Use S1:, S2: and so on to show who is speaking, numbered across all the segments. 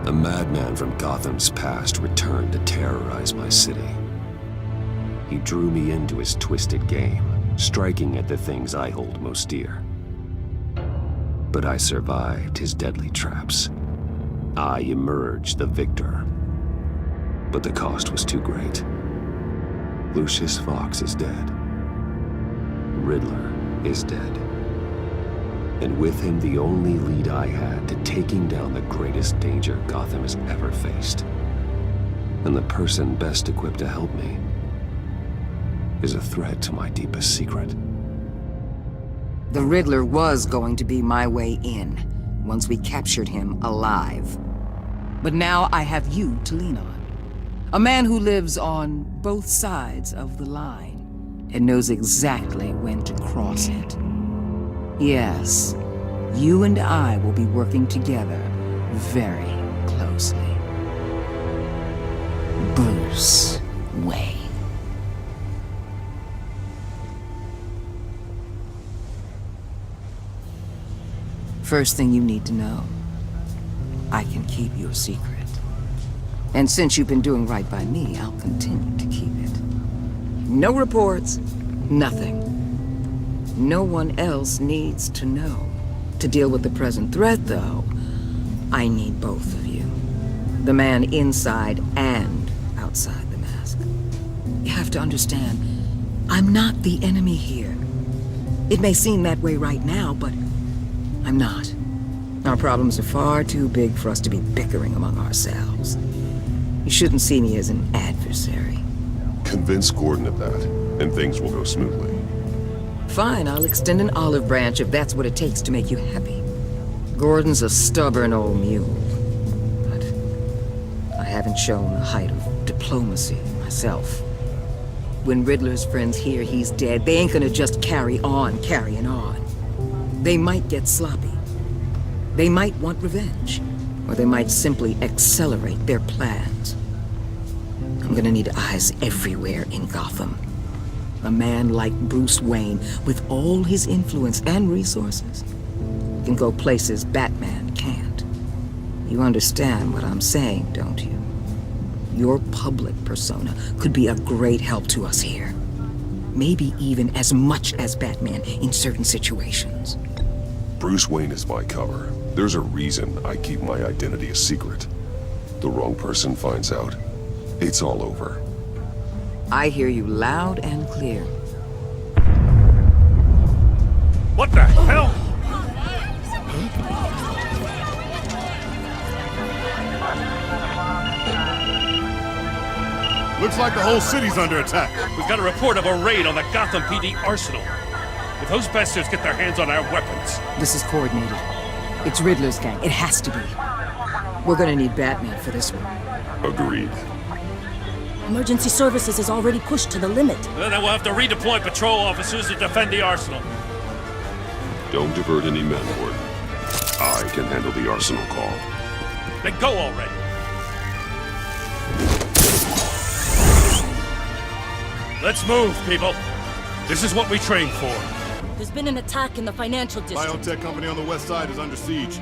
S1: A madman from Gotham's past returned to terrorize my city. He drew me into his twisted game, striking at the things I hold most dear. But I survived his deadly traps. I emerged the victor. But the cost was too great. Lucius Fox is dead. Riddler is dead. And with him, the only lead I had to taking down the greatest danger Gotham has ever faced. And the person best equipped to help me is a threat to my deepest secret.
S2: The Riddler was going to be my way in, once we captured him alive. But now I have you to lean on. A man who lives on both sides of the line, and knows exactly when to cross it. Yes, you and I will be working together very closely. Bruce Wayne. First thing you need to know, I can keep your secret. And since you've been doing right by me, I'll continue to keep it. No reports, nothing. No one else needs to know. To deal with the present threat, though, I need both of you. The man inside and outside the mask. You have to understand, I'm not the enemy here. It may seem that way right now, but I'm not. Our problems are far too big for us to be bickering among ourselves. You shouldn't see me as an adversary.
S3: Convince Gordon of that, and things will go smoothly.
S2: Fine, I'll extend an olive branch if that's what it takes to make you happy. Gordon's a stubborn old mule. But I haven't shown the height of diplomacy myself. When Riddler's friends hear he's dead, they ain't gonna just carry on carrying on. They might get sloppy. They might want revenge. Or they might simply accelerate their plans. I'm gonna need eyes everywhere in Gotham. A man like Bruce Wayne, with all his influence and resources, can go places Batman can't. You understand what I'm saying, don't you? Your public persona could be a great help to us here. Maybe even as much as Batman in certain situations.
S3: Bruce Wayne is my cover. There's a reason I keep my identity a secret. The wrong person finds out, it's all over.
S2: I hear you loud and clear.
S4: What the hell?
S5: Looks like the whole city's under attack.
S4: We've got a report of a raid on the Gotham PD arsenal. If those bastards get their hands on our weapons...
S2: This is coordinated. It's Riddler's gang. It has to be. We're gonna need Batman for this one.
S3: Agreed.
S6: Emergency services is already pushed to the limit.
S4: Then we'll have to redeploy patrol officers to defend the arsenal.
S3: Don't divert any men, Gordon. I can handle the arsenal call.
S4: Then go already. Let's move, people. This is what we trained for.
S6: There's been an attack in the financial district.
S5: Biotech company on the west side is under siege.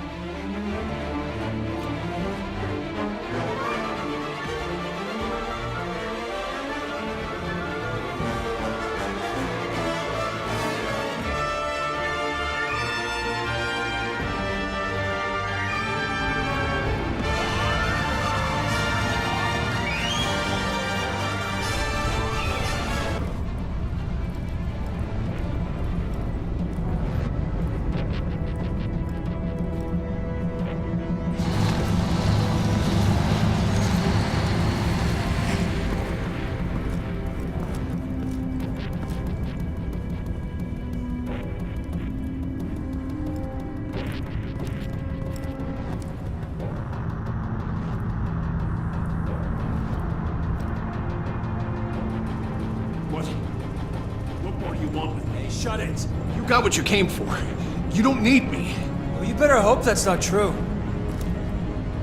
S7: What more do you want with me?
S8: Hey, shut it. You got what you came for. You don't need me.
S9: Well, you better hope that's not true.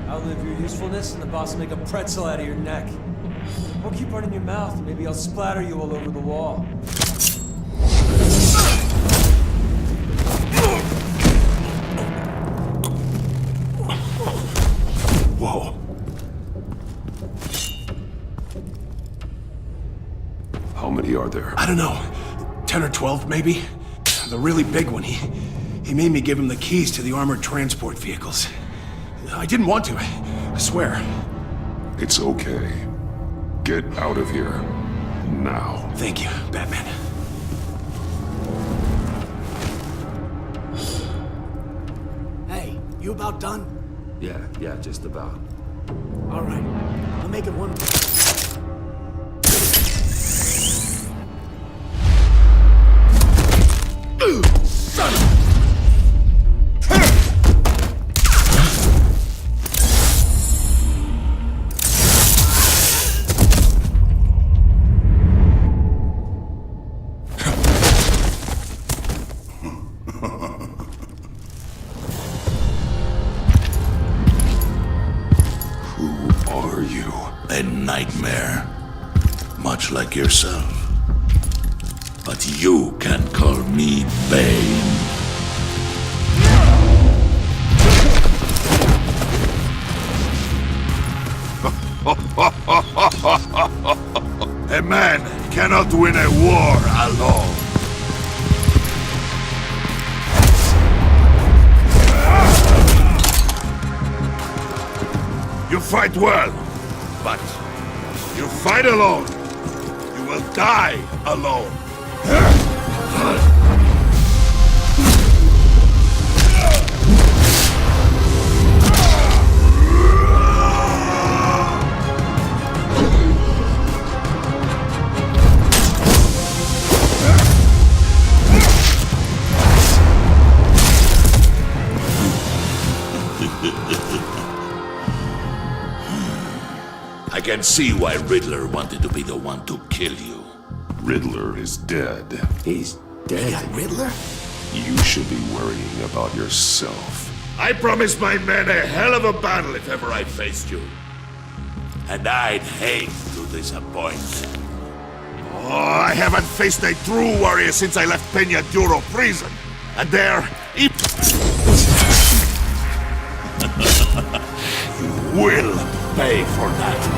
S9: Outlive your usefulness and the boss will make a pretzel out of your neck. Don't keep running your mouth. Maybe I'll splatter you all over the wall.
S3: Whoa. are there?
S8: I don't know. 10 or 12, maybe? The really big one, he made me give him the keys to the armored transport vehicles. I didn't want to, I swear.
S3: It's okay. Get out of here. Now.
S8: Thank you, Batman.
S6: Hey, you about done?
S1: Yeah, just about.
S6: All right. I'll make it one.
S7: A nightmare, much like yourself. But you can call me Bane. A man cannot win a war alone. You fight well, but you fight alone. You will die alone. I can see why Riddler wanted to be the one to kill you.
S3: Riddler is dead.
S1: He's dead.
S8: Riddler?
S3: You should be worrying about yourself.
S7: I promised my men a hell of a battle if ever I faced you. And I'd hate to disappoint. Oh, I haven't faced a true warrior since I left Peña Duro prison. And there, you will pay for that.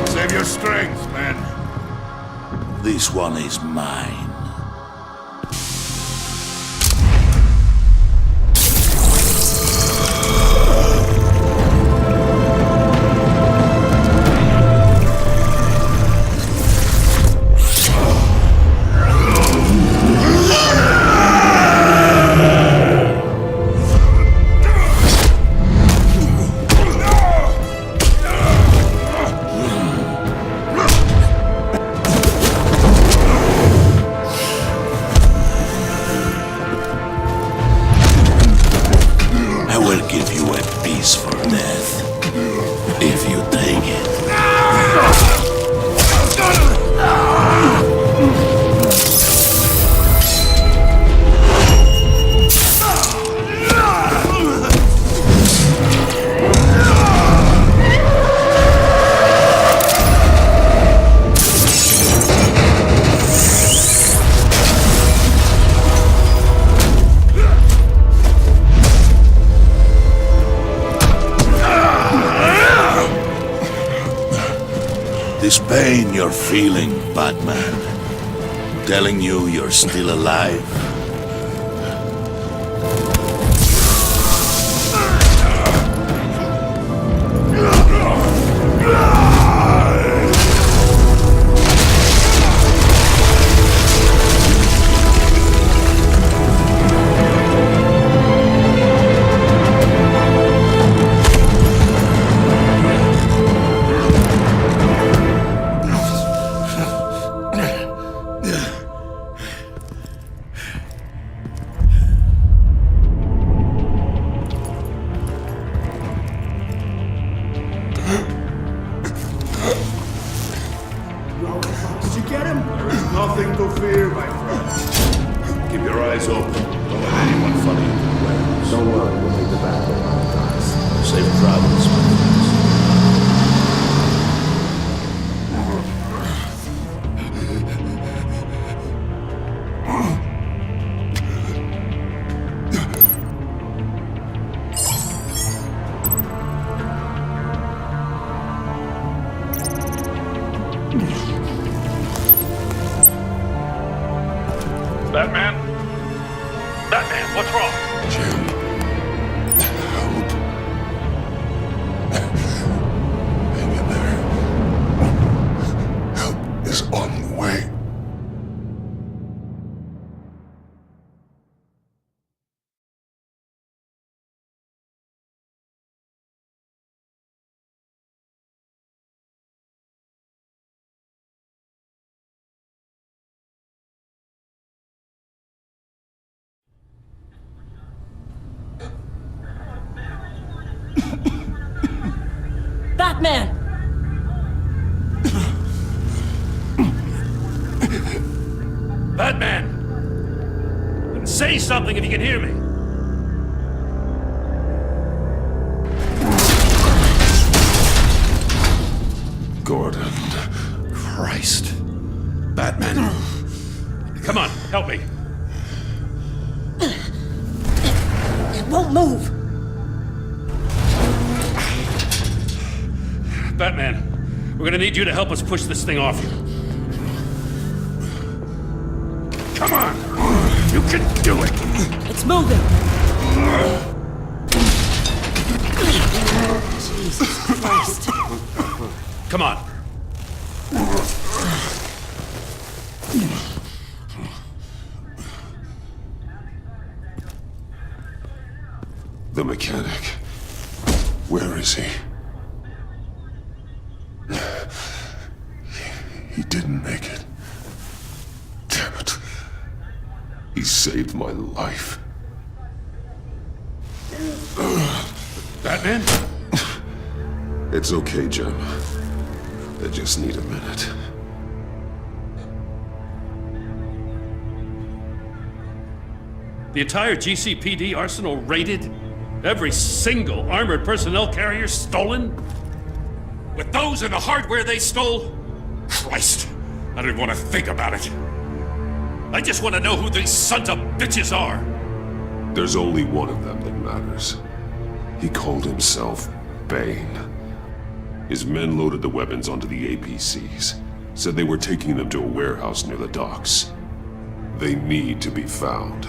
S7: Save your strength, man. This one is mine. This pain you're feeling, Batman, telling you you're still alive?
S3: Help. Hang in there. Help is on the way.
S6: Batman!
S4: Batman! Say something if you can hear me.
S3: Gordon.
S7: Christ. Batman.
S4: Come on, help me.
S6: It won't move!
S4: Batman, we're gonna need you to help us push this thing off you. Come on! You can do it!
S6: It's moving! Jesus Christ.
S4: Come on.
S3: The mechanic. Where is he? He didn't make it. Damn it. He saved my life.
S4: Batman?
S3: It's okay, Jim. I just need a minute.
S4: The entire GCPD arsenal raided? Every single armored personnel carrier stolen? With those and the hardware they stole? Christ, I don't even want to think about it. I just want to know who these sons of bitches are.
S3: There's only one of them that matters. He called himself Bane. His men loaded the weapons onto the APCs, said they were taking them to a warehouse near the docks. They need to be found.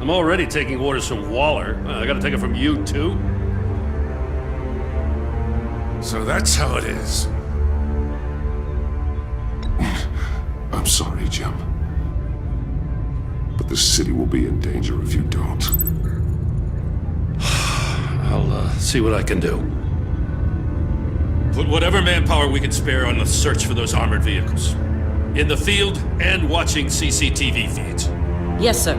S4: I'm already taking orders from Waller. I gotta take it from you, too?
S7: So that's how it is.
S3: I'm sorry, Jim. But the city will be in danger if you don't.
S4: I'll see what I can do. Put whatever manpower we can spare on the search for those armored vehicles. In the field and watching CCTV feeds.
S6: Yes, sir.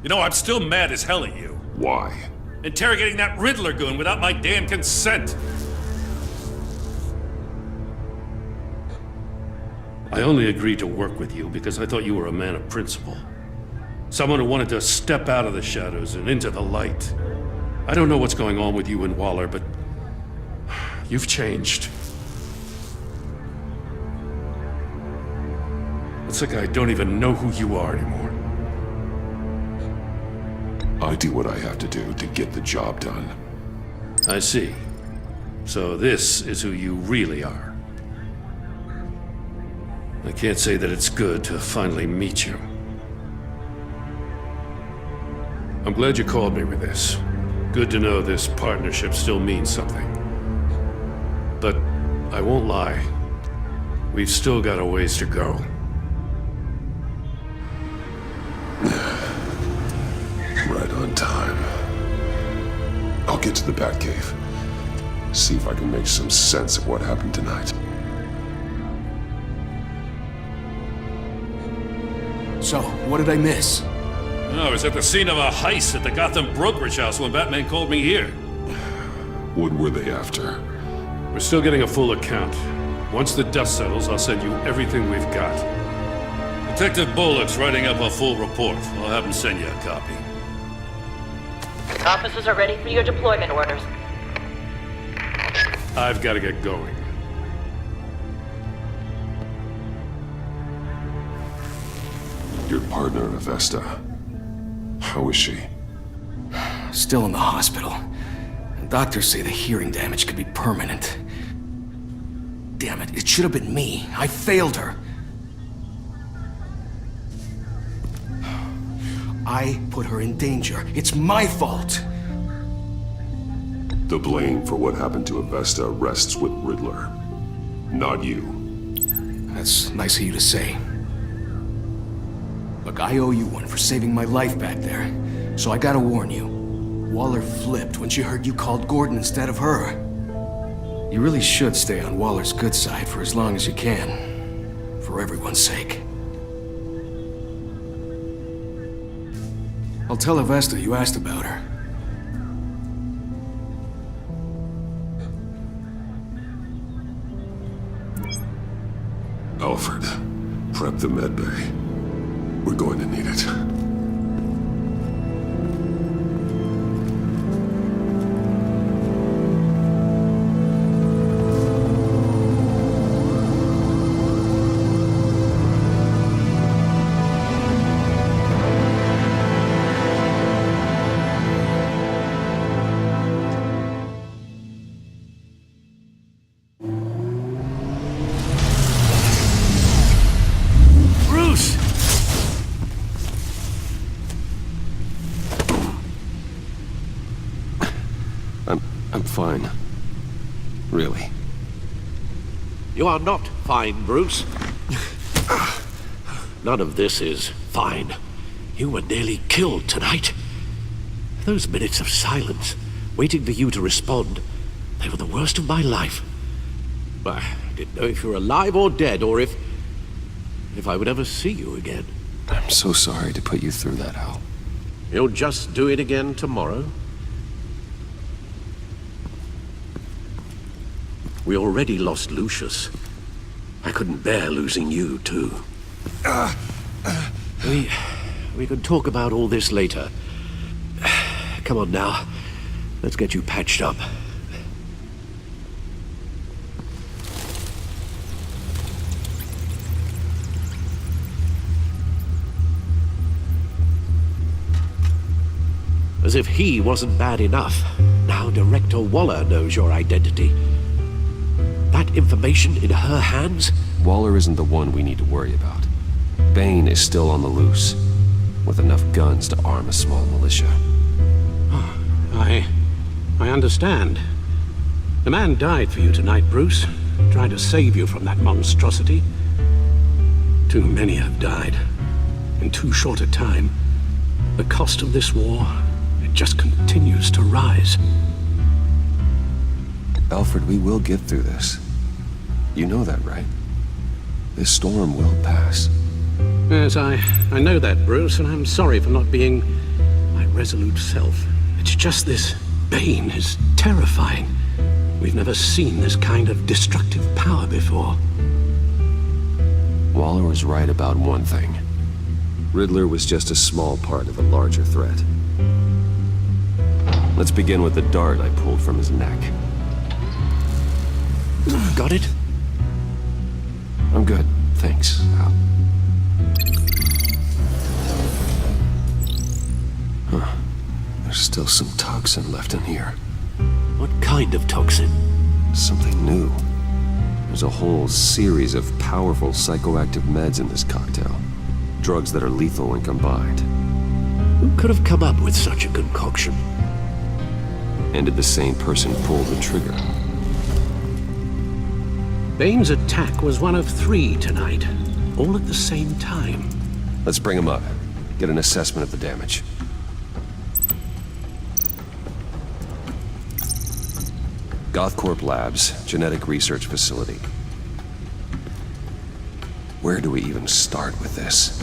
S4: You know, I'm still mad as hell at you.
S3: Why?
S4: Interrogating that Riddler goon without my damn consent. I only agreed to work with you because I thought you were a man of principle. Someone who wanted to step out of the shadows and into the light. I don't know what's going on with you and Waller, but you've changed. It's like I don't even know who you are anymore.
S3: I do what I have to do to get the job done.
S4: I see. So this is who you really are. I can't say that it's good to finally meet you. I'm glad you called me with this. Good to know this partnership still means something. But I won't lie. We've still got a ways to go.
S3: Right on time. I'll get to the Batcave. See if I can make some sense of what happened tonight.
S8: So, what did I miss?
S4: I was at the scene of a heist at the Gotham brokerage house when Batman called me here.
S3: What were they after?
S4: We're still getting a full account. Once the dust settles, I'll send you everything we've got. Detective Bullock's writing up a full report. I'll have him send you a copy.
S10: Officers are ready for your deployment orders.
S4: I've got to get going.
S3: Your partner, Avesta. How is she?
S8: Still in the hospital. Doctors say the hearing damage could be permanent. Damn it, it should have been me. I failed her. I put her in danger. It's my fault.
S3: The blame for what happened to Avesta rests with Riddler, not you.
S8: That's nice of you to say. Look, I owe you one for saving my life back there. So I gotta warn you. Waller flipped when she heard you called Gordon instead of her. You really should stay on Waller's good side for as long as you can. For everyone's sake. I'll tell Avesta you asked about her.
S3: Alfred, prep the medbay. We're going to need it. I'm fine. Really.
S11: You are not fine, Bruce. None of this is fine. You were nearly killed tonight. Those minutes of silence, waiting for you to respond, they were the worst of my life. I didn't know if you were alive or dead, or if I would ever see you again.
S1: I'm so sorry to put you through that, Al.
S11: You'll just do it again tomorrow? We already lost Lucius. I couldn't bear losing you, too. We can talk about all this later. Come on now. Let's get you patched up. As if he wasn't bad enough, now Director Waller knows your identity. That information in her hands?
S1: Waller isn't the one we need to worry about. Bane is still on the loose, with enough guns to arm a small militia.
S11: I understand. The man died for you tonight, Bruce. Trying to save you from that monstrosity. Too many have died. In too short a time. The cost of this war, it just continues to rise.
S1: Alfred, we will get through this. You know that, right? This storm will pass.
S11: Yes, I know that, Bruce, and I'm sorry for not being my resolute self. It's just this Bane is terrifying. We've never seen this kind of destructive power before.
S1: Waller was right about one thing. Riddler was just a small part of a larger threat. Let's begin with the dart I pulled from his neck.
S11: Got it?
S1: I'm good, thanks, Al. Huh. There's still some toxin left in here.
S11: What kind of toxin?
S1: Something new. There's a whole series of powerful psychoactive meds in this cocktail. Drugs that are lethal when combined.
S11: Who could have come up with such a concoction?
S1: And did the same person pull the trigger?
S11: Bane's attack was one of 3 tonight, all at the same time.
S1: Let's bring him up. Get an assessment of the damage. Gothcorp Labs, genetic research facility. Where do we even start with this?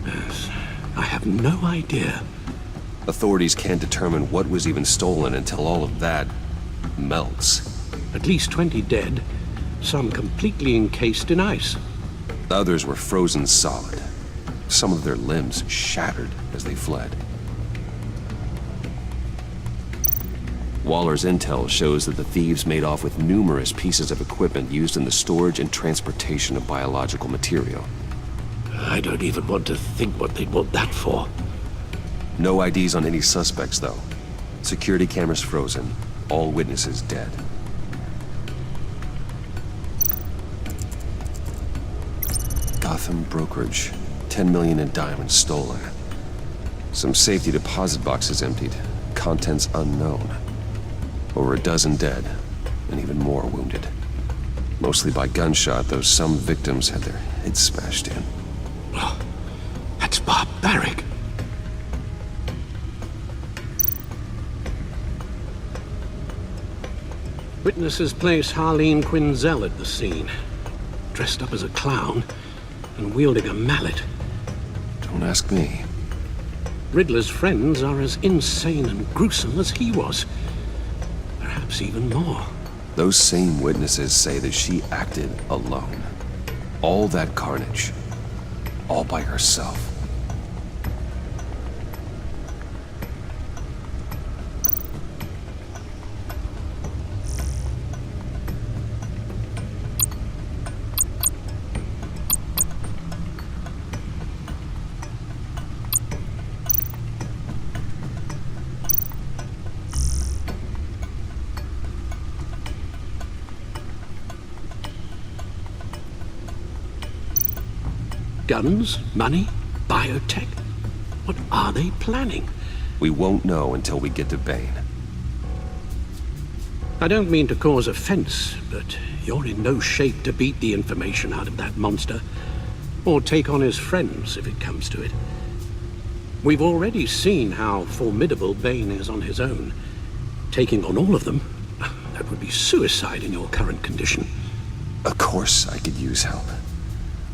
S11: Yes, I have no idea.
S1: Authorities can't determine what was even stolen until all of that melts.
S11: At least 20 dead, some completely encased in ice.
S1: Others were frozen solid. Some of their limbs shattered as they fled. Waller's intel shows that the thieves made off with numerous pieces of equipment used in the storage and transportation of biological material.
S11: I don't even want to think what they'd want that for.
S1: No IDs on any suspects, though. Security cameras frozen. all witnesses dead. Gotham brokerage. 10 million in diamonds stolen. Some safety deposit boxes emptied. Contents unknown. Over a dozen dead, and even more wounded. Mostly by gunshot, though some victims had their heads smashed in.
S11: Oh, that's barbaric. Witnesses place Harleen Quinzel at the scene, dressed up as a clown and wielding a mallet.
S1: Don't ask me.
S11: Riddler's friends are as insane and gruesome as he was. Perhaps even more.
S1: Those same witnesses say that she acted alone. All that carnage. All by herself.
S11: Guns? Money? Biotech? What are they planning?
S1: We won't know until we get to Bane.
S11: I don't mean to cause offense, but you're in no shape to beat the information out of that monster, or take on his friends if it comes to it. We've already seen how formidable Bane is on his own. Taking on all of them, that would be suicide in your current condition.
S1: Of course I could use help.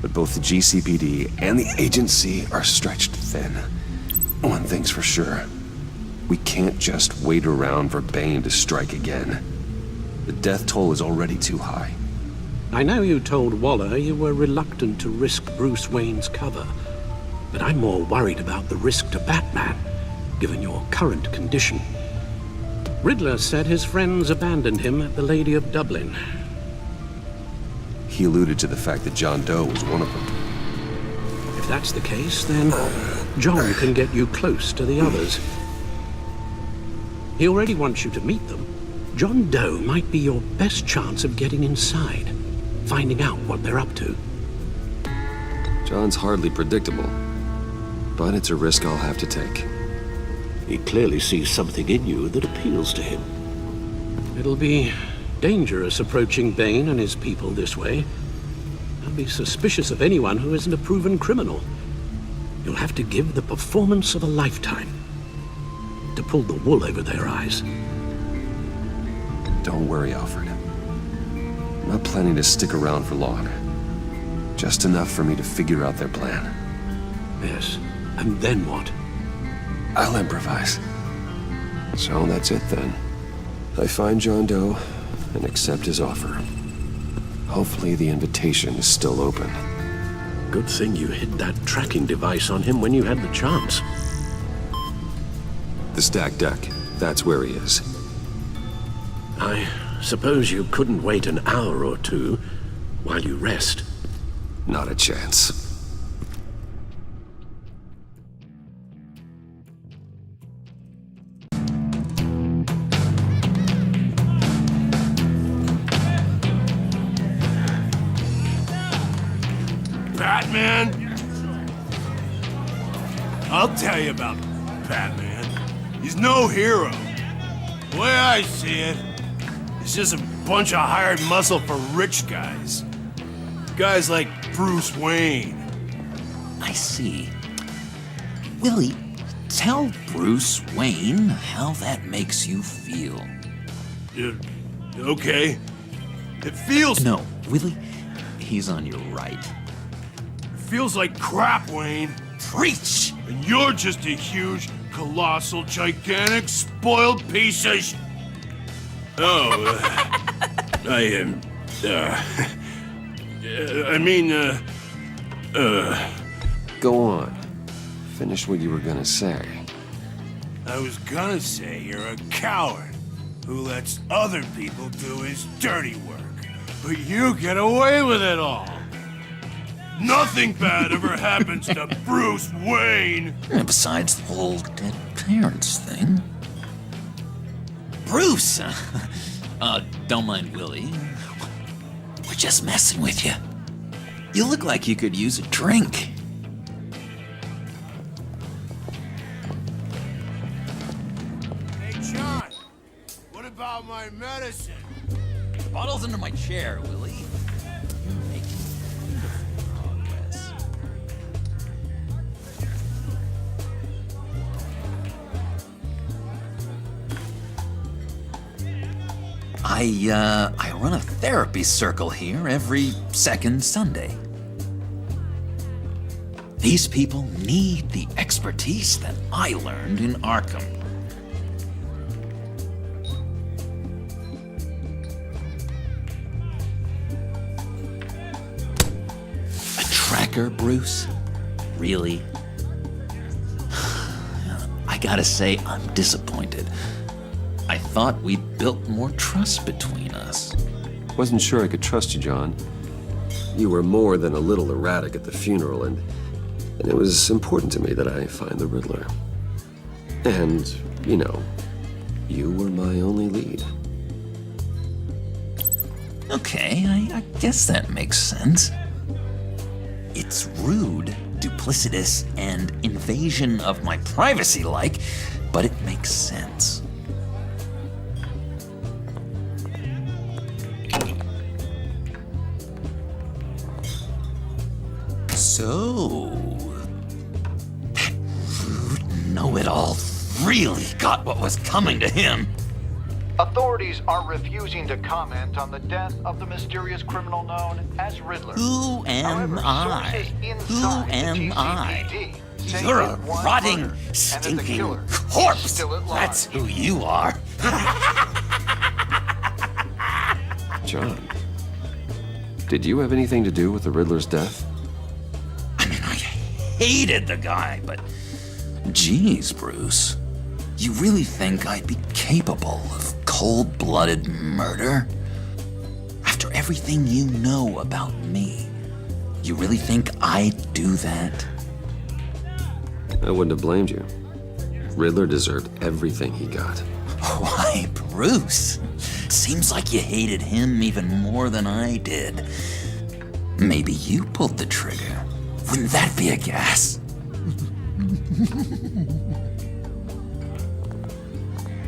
S1: But both the GCPD and the agency are stretched thin. One thing's for sure. We can't just wait around for Bane to strike again. The death toll is already too high.
S11: I know you told Waller you were reluctant to risk Bruce Wayne's cover, but I'm more worried about the risk to Batman, given your current condition. Riddler said his friends abandoned him at the Lady of Dublin.
S1: He alluded to the fact that John Doe was one of them.
S11: If that's the case, then John can get you close to the others. He already wants you to meet them. John Doe might be your best chance of getting inside, finding out what they're up to.
S1: John's hardly predictable, but it's a risk I'll have to take.
S11: He clearly sees something in you that appeals to him. It'll be dangerous approaching Bane and his people this way. I'll be suspicious of anyone who isn't a proven criminal. You'll have to give the performance of a lifetime to pull the wool over their eyes.
S1: Don't worry, Alfred. I'm not planning to stick around for long. Just enough for me to figure out their plan.
S11: Yes, and then what?
S1: I'll improvise. So that's it then. I find John Doe and accept his offer. Hopefully the invitation is still open.
S11: Good thing you hid that tracking device on him when you had the chance.
S1: The stacked deck, that's where he is.
S11: I suppose you couldn't wait an hour or two while you rest.
S1: Not a chance.
S5: Batman? I'll tell you about Batman. He's no hero. The way I see it, he's just a bunch of hired muscle for rich guys. Guys like Bruce Wayne.
S12: I see. Willie, tell Bruce Wayne how that makes you feel.
S5: Okay. It feels...
S12: No, Willie, he's on your right.
S5: Feels like crap, Wayne.
S12: Preach!
S5: And you're just a huge, colossal, gigantic, spoiled piece of
S1: Go on. Finish what you were gonna say.
S5: I was gonna say you're a coward who lets other people do his dirty work. But you get away with it all. Nothing bad ever happens to Bruce Wayne.
S12: And besides the whole dead parents thing. Bruce! Don't mind Willie. We're just messing with you. You look like you could use a drink.
S5: Hey, John, what about my medicine?
S12: The bottle's under my chair, Willie. You're making progress. I run a therapy circle here every second Sunday. These people need the expertise that I learned in Arkham. A tracker, Bruce? Really? I gotta say, I'm disappointed. I thought we'd built more trust between us.
S1: Wasn't sure I could trust you, John. You were more than a little erratic at the funeral, and it was important to me that I find the Riddler. And, you know, you were my only lead.
S12: Okay, I guess that makes sense. It's rude, duplicitous, and invasion of my privacy-like, but it makes sense. So, that rude know-it-all really got what was coming to him.
S13: Authorities are refusing to comment on the death of the mysterious criminal known as Riddler.
S12: Who am I? Who am I? You're a rotting, stinking corpse. That's who you are.
S1: John, did you have anything to do with the Riddler's death?
S12: Hated the guy, but geez, Bruce, you really think I'd be capable of cold-blooded murder? After everything you know about me, you really think I'd do that?
S1: I wouldn't have blamed you. Riddler deserved everything he got.
S12: Why, Bruce, seems like you hated him even more than I did. Maybe you pulled the trigger. Wouldn't that be a gas?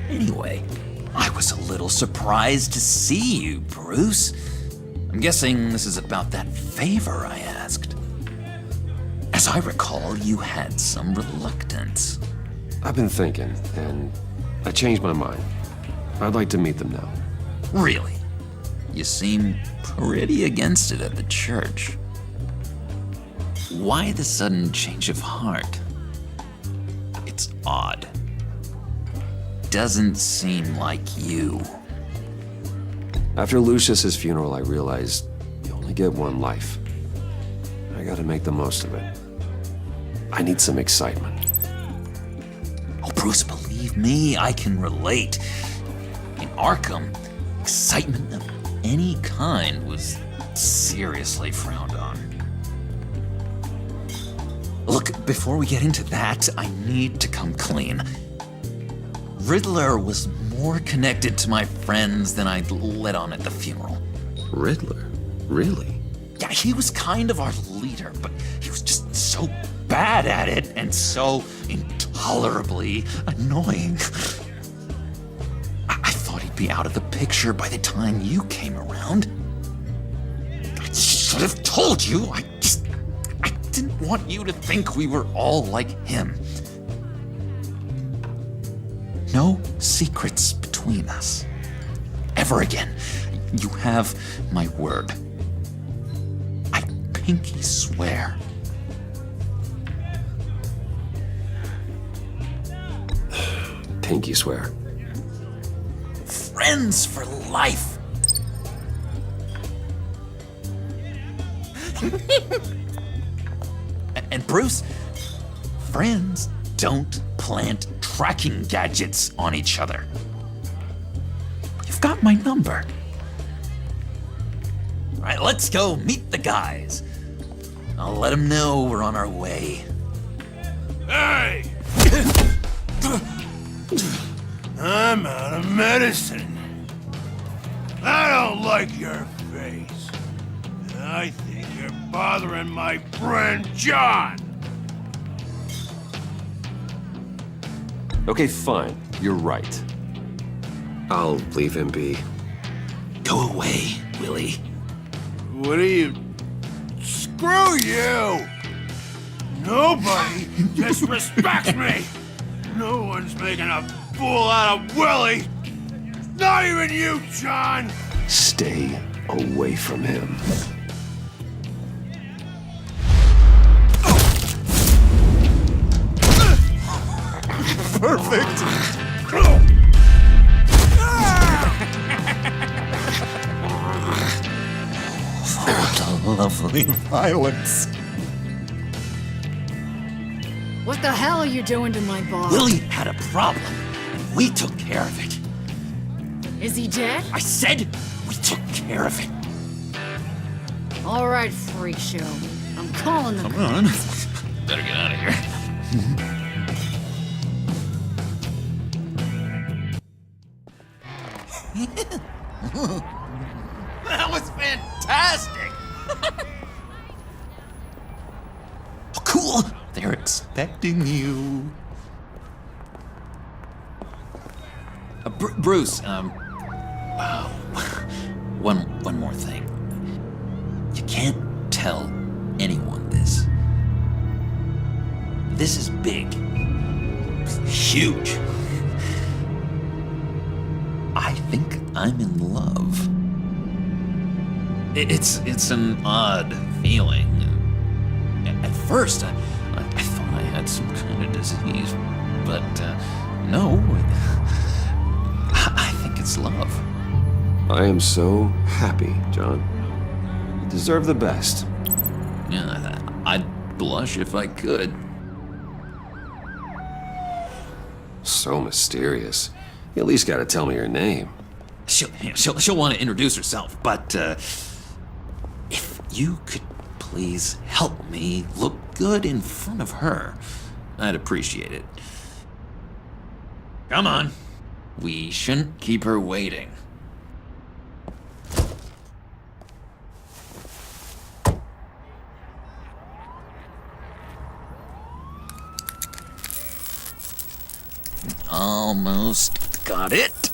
S12: Anyway, I was a little surprised to see you, Bruce. I'm guessing this is about that favor I asked. As I recall, you had some reluctance.
S1: I've been thinking, and I changed my mind. I'd like to meet them now.
S12: Really? You seem pretty against it at the church. Why the sudden change of heart? It's odd. Doesn't seem like you.
S1: After Lucius's funeral, I realized you only get one life. I gotta make the most of it. I need some excitement.
S12: Oh, Bruce, believe me, I can relate. In Arkham, excitement of any kind was seriously frowned on. Look, before we get into that, I need to come clean. Riddler was more connected to my friends than I'd let on at the funeral.
S1: Riddler? Really?
S12: Yeah, he was kind of our leader, but he was just so bad at it and so intolerably annoying. I thought he'd be out of the picture by the time you came around. I should have told you. I didn't want you to think we were all like him. No secrets between us. Ever again. You have my word. I pinky swear.
S1: Pinky swear.
S12: Friends for life. And Bruce, friends don't plant tracking gadgets on each other. You've got my number. All right, let's go meet the guys. I'll let them know we're on our way.
S5: Hey! I'm out of medicine. I don't like your face. I think you're bothering my friend John.
S1: Okay, fine. You're right. I'll leave him be.
S12: Go away, Willie.
S5: What are you... Screw you! Nobody disrespects me! No one's making a fool out of Willie! Not even you, John!
S1: Stay away from him.
S7: Perfect!
S12: Lovely violence.
S6: What the hell are you doing to my bar?
S12: Willie had a problem. We took care of it.
S6: Is he dead?
S12: I said we took care of it.
S6: All right, freak show. I'm calling the
S12: Come on. Better get out of here. That was fantastic! Oh, cool! They're expecting you. Bruce, one more thing. You can't tell anyone this. This is big. Huge. I think I'm in love. It's an odd feeling. At first, I thought I had some kind of disease, but no. I think it's love.
S1: I am so happy, John. You deserve the best.
S12: Yeah, I'd blush if I could.
S1: So mysterious. You at least gotta tell me your name.
S12: She'll want to introduce herself, but if you could please help me look good in front of her, I'd appreciate it. Come on. We shouldn't keep her waiting. Almost got it.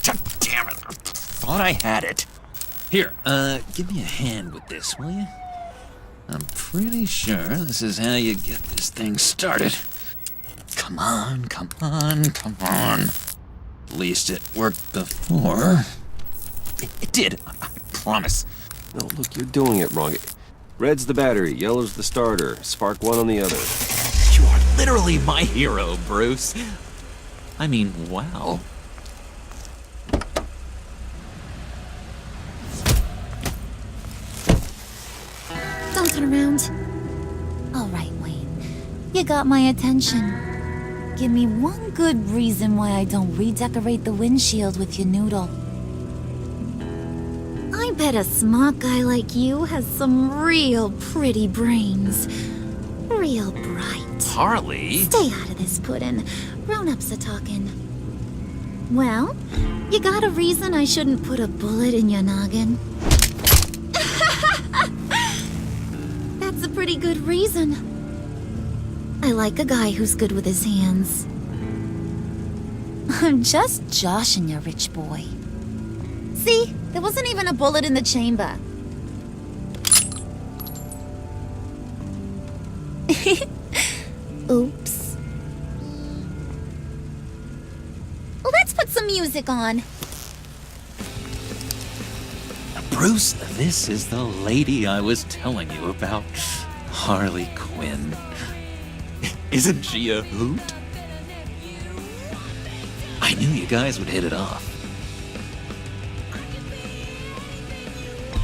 S12: God damn it. I thought I had it. Here, give me a hand with this, will you? I'm pretty sure this is how you get this thing started. Come on, come on, come on. At least it worked before. It did, I promise.
S1: No, look, you're doing it wrong. Red's the battery, yellow's the starter, spark one on the other.
S12: You are literally my hero, Bruce. I mean, wow.
S14: Don't turn around. All right, Wayne. You got my attention. Give me one good reason why I don't redecorate the windshield with your noodle. I bet a smart guy like you has some real pretty brains. Real bright.
S12: Harley?
S14: Stay out of this, Puddin'. Grown-ups are talking. Well, you got a reason I shouldn't put a bullet in your noggin? That's a pretty good reason. I like a guy who's good with his hands. I'm just joshing you, rich boy. See? There wasn't even a bullet in the chamber. Oops. Let's put some music on.
S12: Bruce, this is the lady I was telling you about. Harley Quinn. Isn't she a hoot? I knew you guys would hit it off.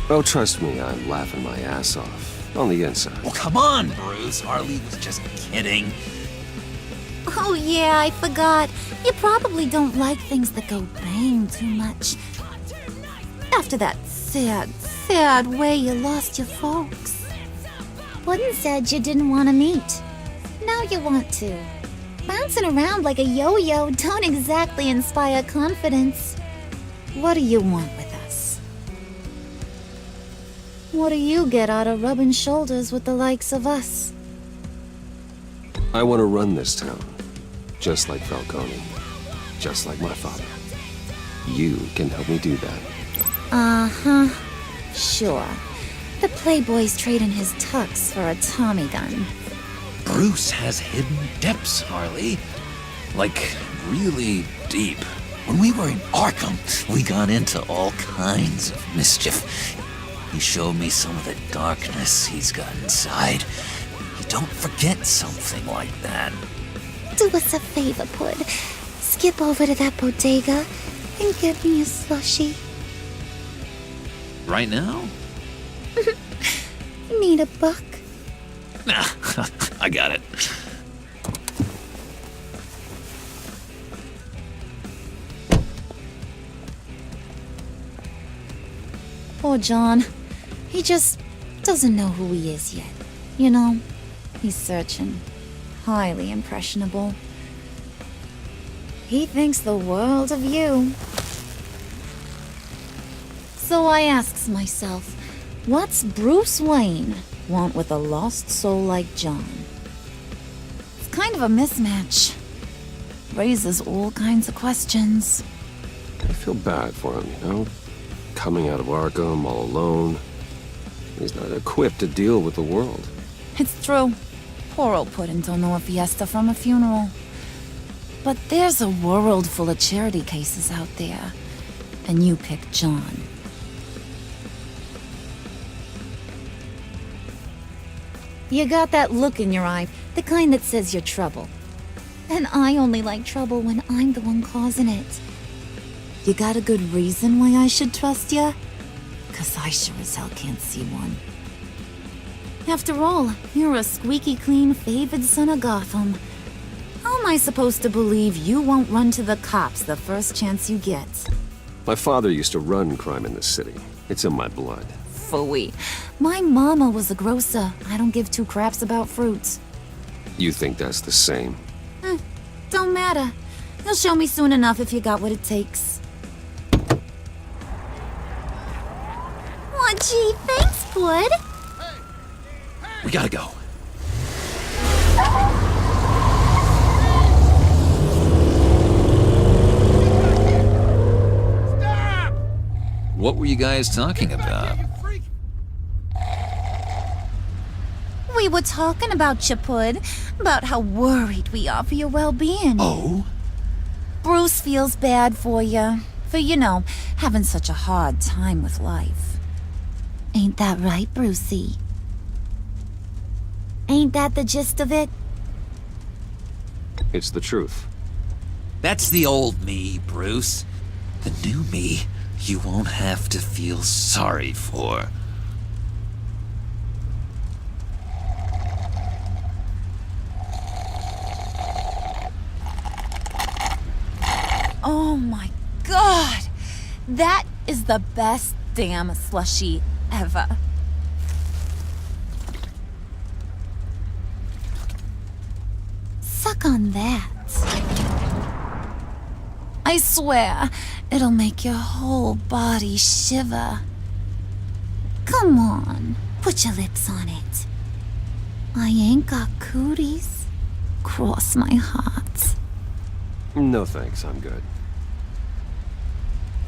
S1: Oh, trust me, I'm laughing my ass off. On the inside.
S12: Well, come on, Bruce. Harley was just kidding.
S14: Oh yeah, I forgot. You probably don't like things that go bang too much. After that sad way you lost your folks. Puddin' said you didn't want to meet. Now you want to. Bouncing around like a yo-yo don't exactly inspire confidence. What do you want with us? What do you get out of rubbing shoulders with the likes of us?
S1: I want to run this town, just like Falcone, just like my father. You can help me do that.
S14: Uh-huh. Sure. The Playboy's trading his tux for a Tommy gun.
S12: Bruce has hidden depths, Harley. Like, really deep. When we were in Arkham, we got into all kinds of mischief. He showed me some of the darkness he's got inside. You don't forget something like that.
S14: Do us a favor, Pud. Skip over to that bodega and get me a slushie.
S12: Right now?
S14: Need a buck?
S12: Nah, I got it.
S14: Poor John. He just doesn't know who he is yet. You know, he's searching. Highly impressionable. He thinks the world of you. So I asks myself, what's Bruce Wayne want with a lost soul like John? It's kind of a mismatch. Raises all kinds of questions.
S1: I feel bad for him, you know? Coming out of Arkham all alone. He's not equipped to deal with the world.
S14: It's true. Poor old Puddin' don't know a fiesta from a funeral. But there's a world full of charity cases out there. And you pick John. You got that look in your eye, the kind that says you're trouble. And I only like trouble when I'm the one causing it. You got a good reason why I should trust you? 'Cause I sure as hell can't see one. After all, you're a squeaky clean favored son of Gotham. How am I supposed to believe you won't run to the cops the first chance you get?
S1: My father used to run crime in this city. It's in my blood.
S14: Phooey. My mama was a grocer. I don't give two craps about fruits.
S1: You think that's the same?
S14: Don't matter. You'll show me soon enough if you got what it takes. Aw, gee, thanks, Bud.
S12: We gotta go.
S5: Stop!
S12: What were you guys talking about?
S14: We were talking about you, Pud. About how worried we are for your well-being.
S12: Oh?
S14: Bruce feels bad for you. For, you know, having such a hard time with life. Ain't that right, Brucey? Ain't that the gist of it?
S1: It's the truth.
S12: That's the old me, Bruce. The new me, you won't have to feel sorry for.
S14: Oh my god! That is the best damn slushie ever. Suck on that. I swear, it'll make your whole body shiver. Come on, put your lips on it. I ain't got cooties. Cross my heart.
S1: No thanks, I'm good.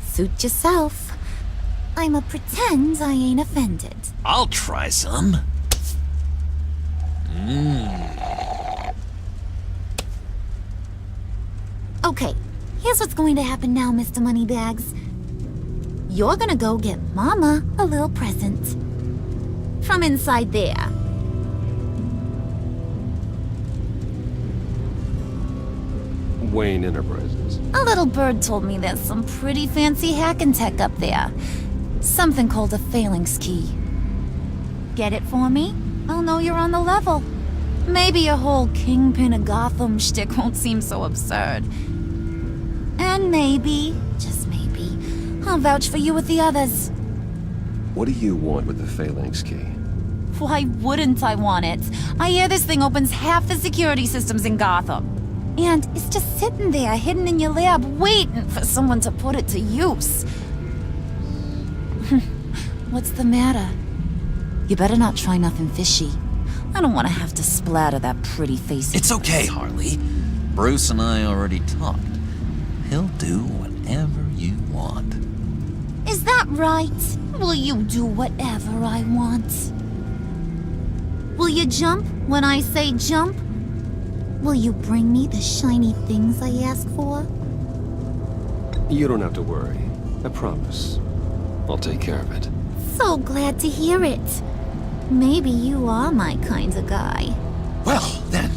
S14: Suit yourself. I'ma pretend I ain't offended.
S12: I'll try some.
S14: Okay, here's what's going to happen now, Mr. Moneybags. You're gonna go get Mama a little present. From inside there.
S1: Wayne Enterprises.
S14: A little bird told me there's some pretty fancy hacking tech up there. Something called a phalanx key. Get it for me? I'll know you're on the level. Maybe your whole Kingpin of Gotham shtick won't seem so absurd. And maybe, just maybe, I'll vouch for you with the others.
S1: What do you want with the phalanx key?
S14: Why wouldn't I want it? I hear this thing opens half the security systems in Gotham. And it's just sitting there, hidden in your lab, waiting for someone to put it to use. What's the matter? You better not try nothing fishy. I don't want to have to splatter that pretty face.
S12: It's okay, Harley. Bruce and I already talked. He'll do whatever you want.
S14: Is that right? Will you do whatever I want? Will you jump when I say jump? Will you bring me the shiny things I ask for?
S1: You don't have to worry. I promise. I'll take care of it.
S14: So glad to hear it. Maybe you are my kind of guy.
S12: Well, then,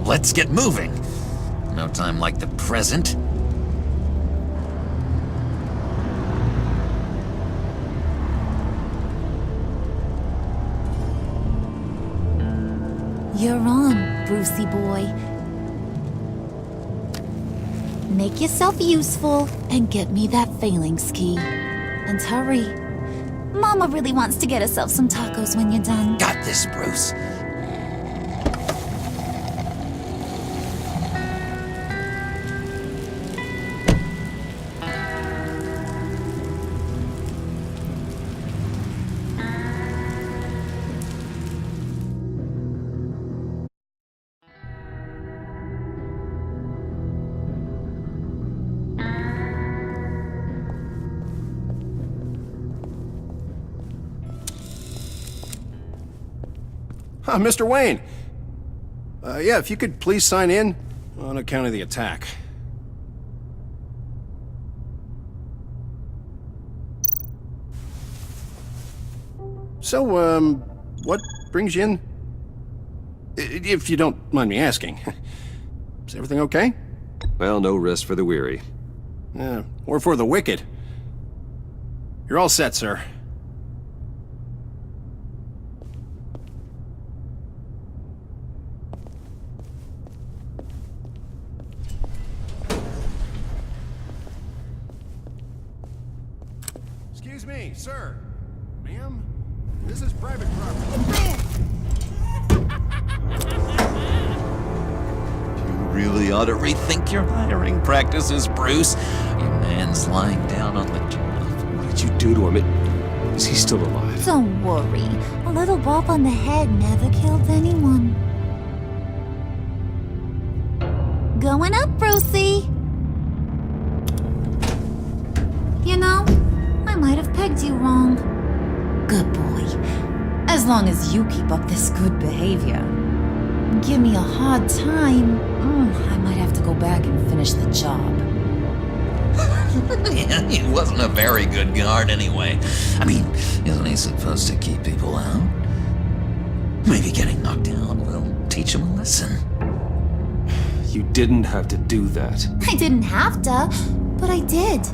S12: let's get moving. No time like the present.
S14: You're on, Brucey boy. Make yourself useful and get me that phalanx key. And hurry. Mama really wants to get herself some tacos when you're done.
S12: Got this, Bruce.
S8: Mr. Wayne. Yeah, if you could please sign in on account of the attack. So, what brings you in? If you don't mind me asking. Is everything okay?
S1: Well, no rest for the weary.
S8: Or for the wicked. You're all set, sir. Excuse me, sir. Ma'am, this is private property.
S12: You really ought to rethink your hiring practices, Bruce. Your man's lying down on the job.
S1: What did you do to him? Is he still alive?
S14: Don't worry. A little bump on the head never killed anyone. Going up, Brucey. You know, I might have pegged you wrong. Good boy. As long as you keep up this good behavior. Give me a hard time, I might have to go back and finish the job.
S12: Yeah, he wasn't a very good guard anyway. I mean, isn't he supposed to keep people out? Maybe getting knocked down will teach him a lesson.
S1: You didn't have to do that.
S14: I didn't have to, but I did.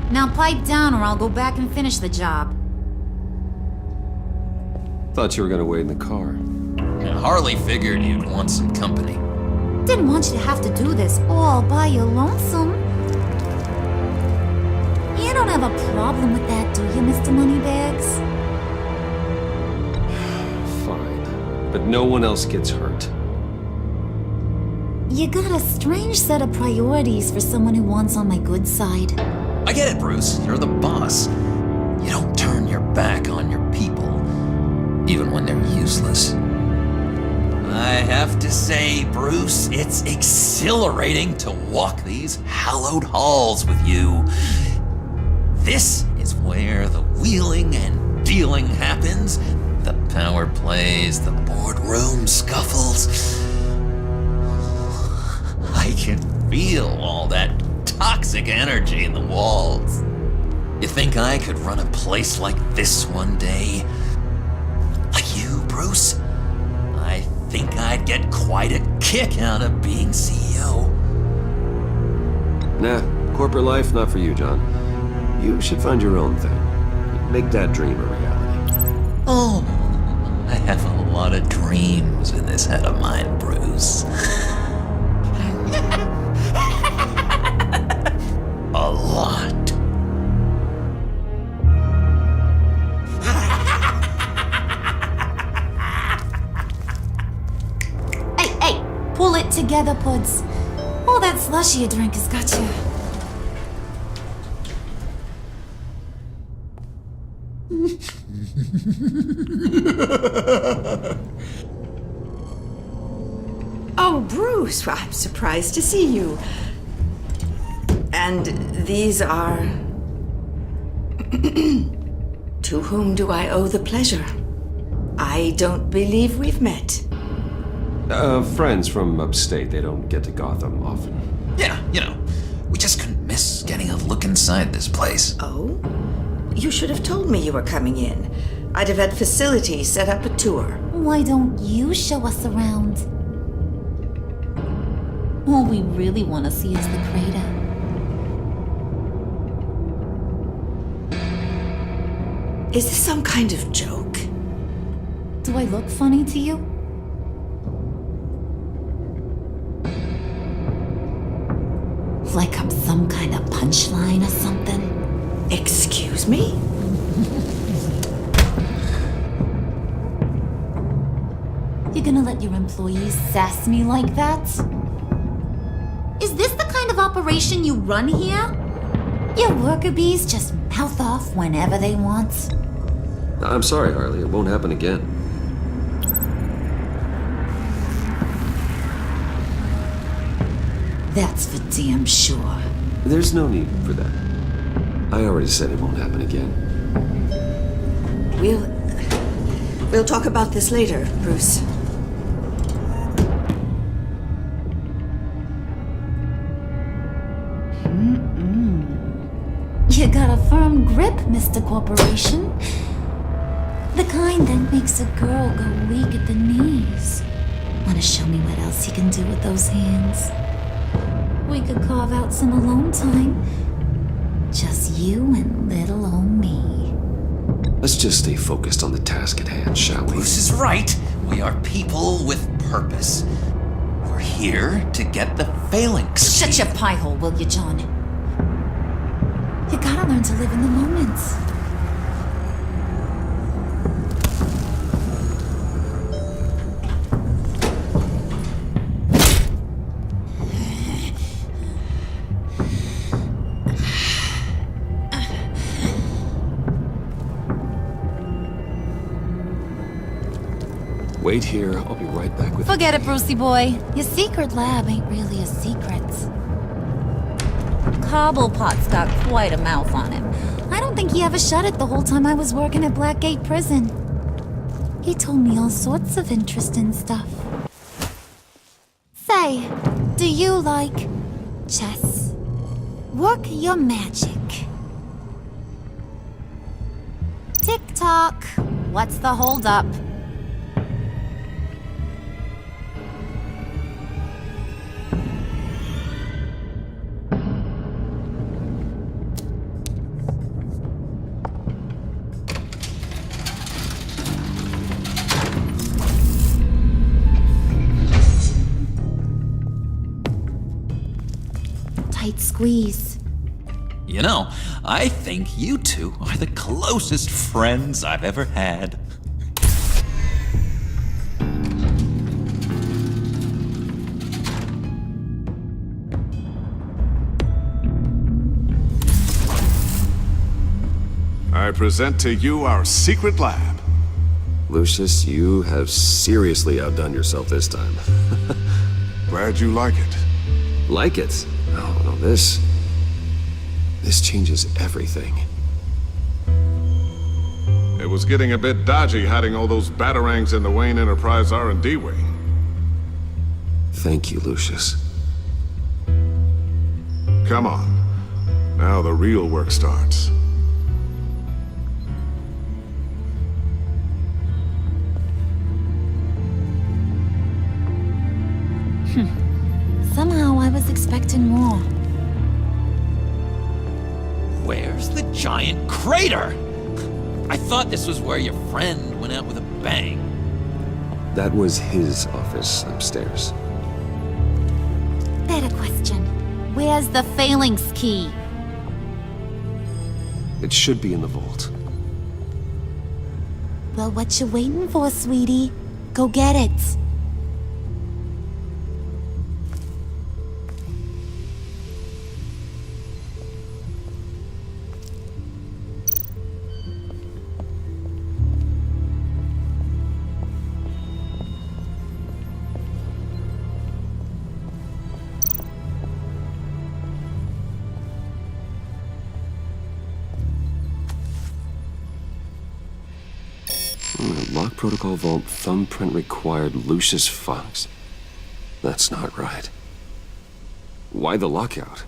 S14: Now pipe down or I'll go back and finish the job.
S1: Thought you were gonna wait in the car.
S12: Harley figured you'd want some company.
S14: Didn't want you to have to do this all by your lonesome. You don't have a problem with that, do you, Mr. Moneybags?
S1: Fine. But no one else gets hurt.
S14: You got a strange set of priorities for someone who wants on my good side.
S12: I get it, Bruce. You're the boss. You don't turn your back on your people, even when they're useless. I have to say, Bruce, it's exhilarating to walk these hallowed halls with you. This is where the wheeling and dealing happens, the power plays, the boardroom scuffles. I can feel all that toxic energy in the walls. You think I could run a place like this one day? Like you, Bruce? I think I'd get quite a kick out of being CEO.
S1: Nah, corporate life, not for you, John. You should find your own thing. Make that dream a reality.
S12: Oh, I have a lot of dreams in this head of mine, Bruce. A lot.
S14: Hey, pull it together, Puds. All that slushy you drink has got you.
S15: Oh, Bruce, well, I'm surprised to see you. And these are... To whom do I owe the pleasure? I don't believe we've met.
S1: Friends from upstate. They don't get to Gotham often.
S12: Yeah, we just couldn't miss getting a look inside this place.
S15: Oh? You should have told me you were coming in. I'd have had facilities set up a tour.
S14: Why don't you show us around? All we really want to see is the crater.
S15: Is this some kind of joke?
S14: Do I look funny to you? Like I'm some kind of punchline or something?
S15: Excuse me?
S14: You gonna let your employees sass me like that? Is this the kind of operation you run here? Your worker bees just mouth off whenever they want.
S1: I'm sorry, Harley. It won't happen again.
S14: That's for damn sure.
S1: There's no need for that. I already said it won't happen again.
S15: We'll talk about this later, Bruce.
S14: You got a firm grip, Mr. Corporation. The kind that makes a girl go weak at the knees. Wanna show me what else you can do with those hands? We could carve out some alone time. Just you and little old me.
S1: Let's just stay focused on the task at hand, shall we?
S12: Bruce is right. We are people with purpose. We're here to get the phalanx.
S14: Shut your pie hole, will you, John? You gotta learn to live in the moment.
S1: Wait here. I'll be right back with you.
S14: Forget it, Brucey boy. Your secret lab ain't really a secret. Cobblepot's got quite a mouth on him. I don't think he ever shut it the whole time I was working at Blackgate Prison. He told me all sorts of interesting stuff. Say, do you like chess? Work your magic. Tick-tock. What's the holdup? Squeeze.
S12: I think you two are the closest friends I've ever had.
S5: I present to you our secret lab.
S1: Lucius, you have seriously outdone yourself this time.
S5: Glad you like it.
S1: Like it? Oh, no, this changes everything.
S5: It was getting a bit dodgy hiding all those batarangs in the Wayne Enterprise R&D wing.
S1: Thank you, Lucius.
S5: Come on. Now the real work starts.
S14: Somehow I was expecting more.
S12: Where's the giant crater? I thought this was where your friend went out with a bang.
S1: That was his office upstairs.
S14: Better question. Where's the phalanx key?
S1: It should be in the vault.
S14: Well, what you waiting for, sweetie? Go get it.
S1: Lock protocol vault thumbprint required Lucius Fox. That's not right. Why the lockout?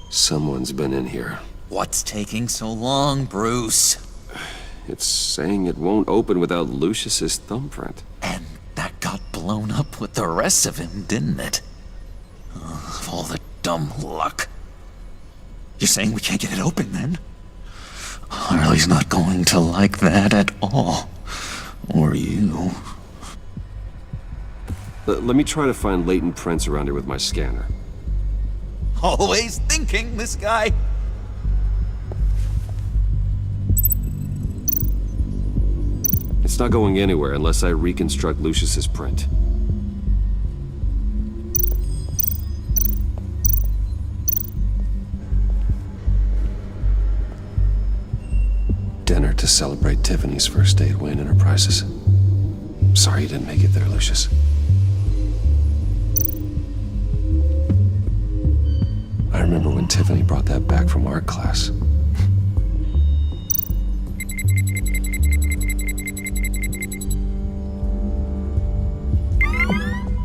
S1: Someone's been in here.
S12: What's taking so long, Bruce?
S1: It's saying it won't open without Lucius's thumbprint.
S12: And that got blown up with the rest of him, didn't it? Of all the dumb luck. You're saying we can't get it open, then? Harley's not going to like that at all. Or you.
S1: Let me try to find latent prints around here with my scanner.
S12: Always thinking, this guy.
S1: It's not going anywhere unless I reconstruct Lucius's print. Dinner to celebrate Tiffany's first day at Wayne Enterprises. Sorry you didn't make it there, Lucius. I remember when Tiffany brought that back from art class.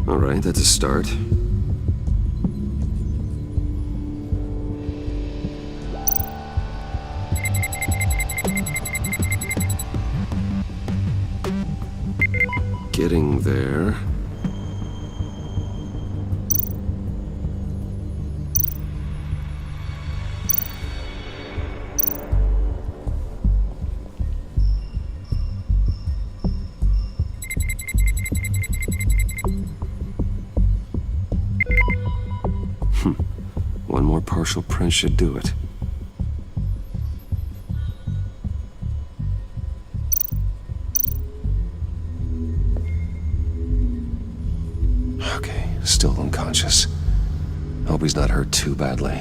S1: All right, that's a start. Getting there. One more partial print should do it. Okay, still unconscious. Hope he's not hurt too badly.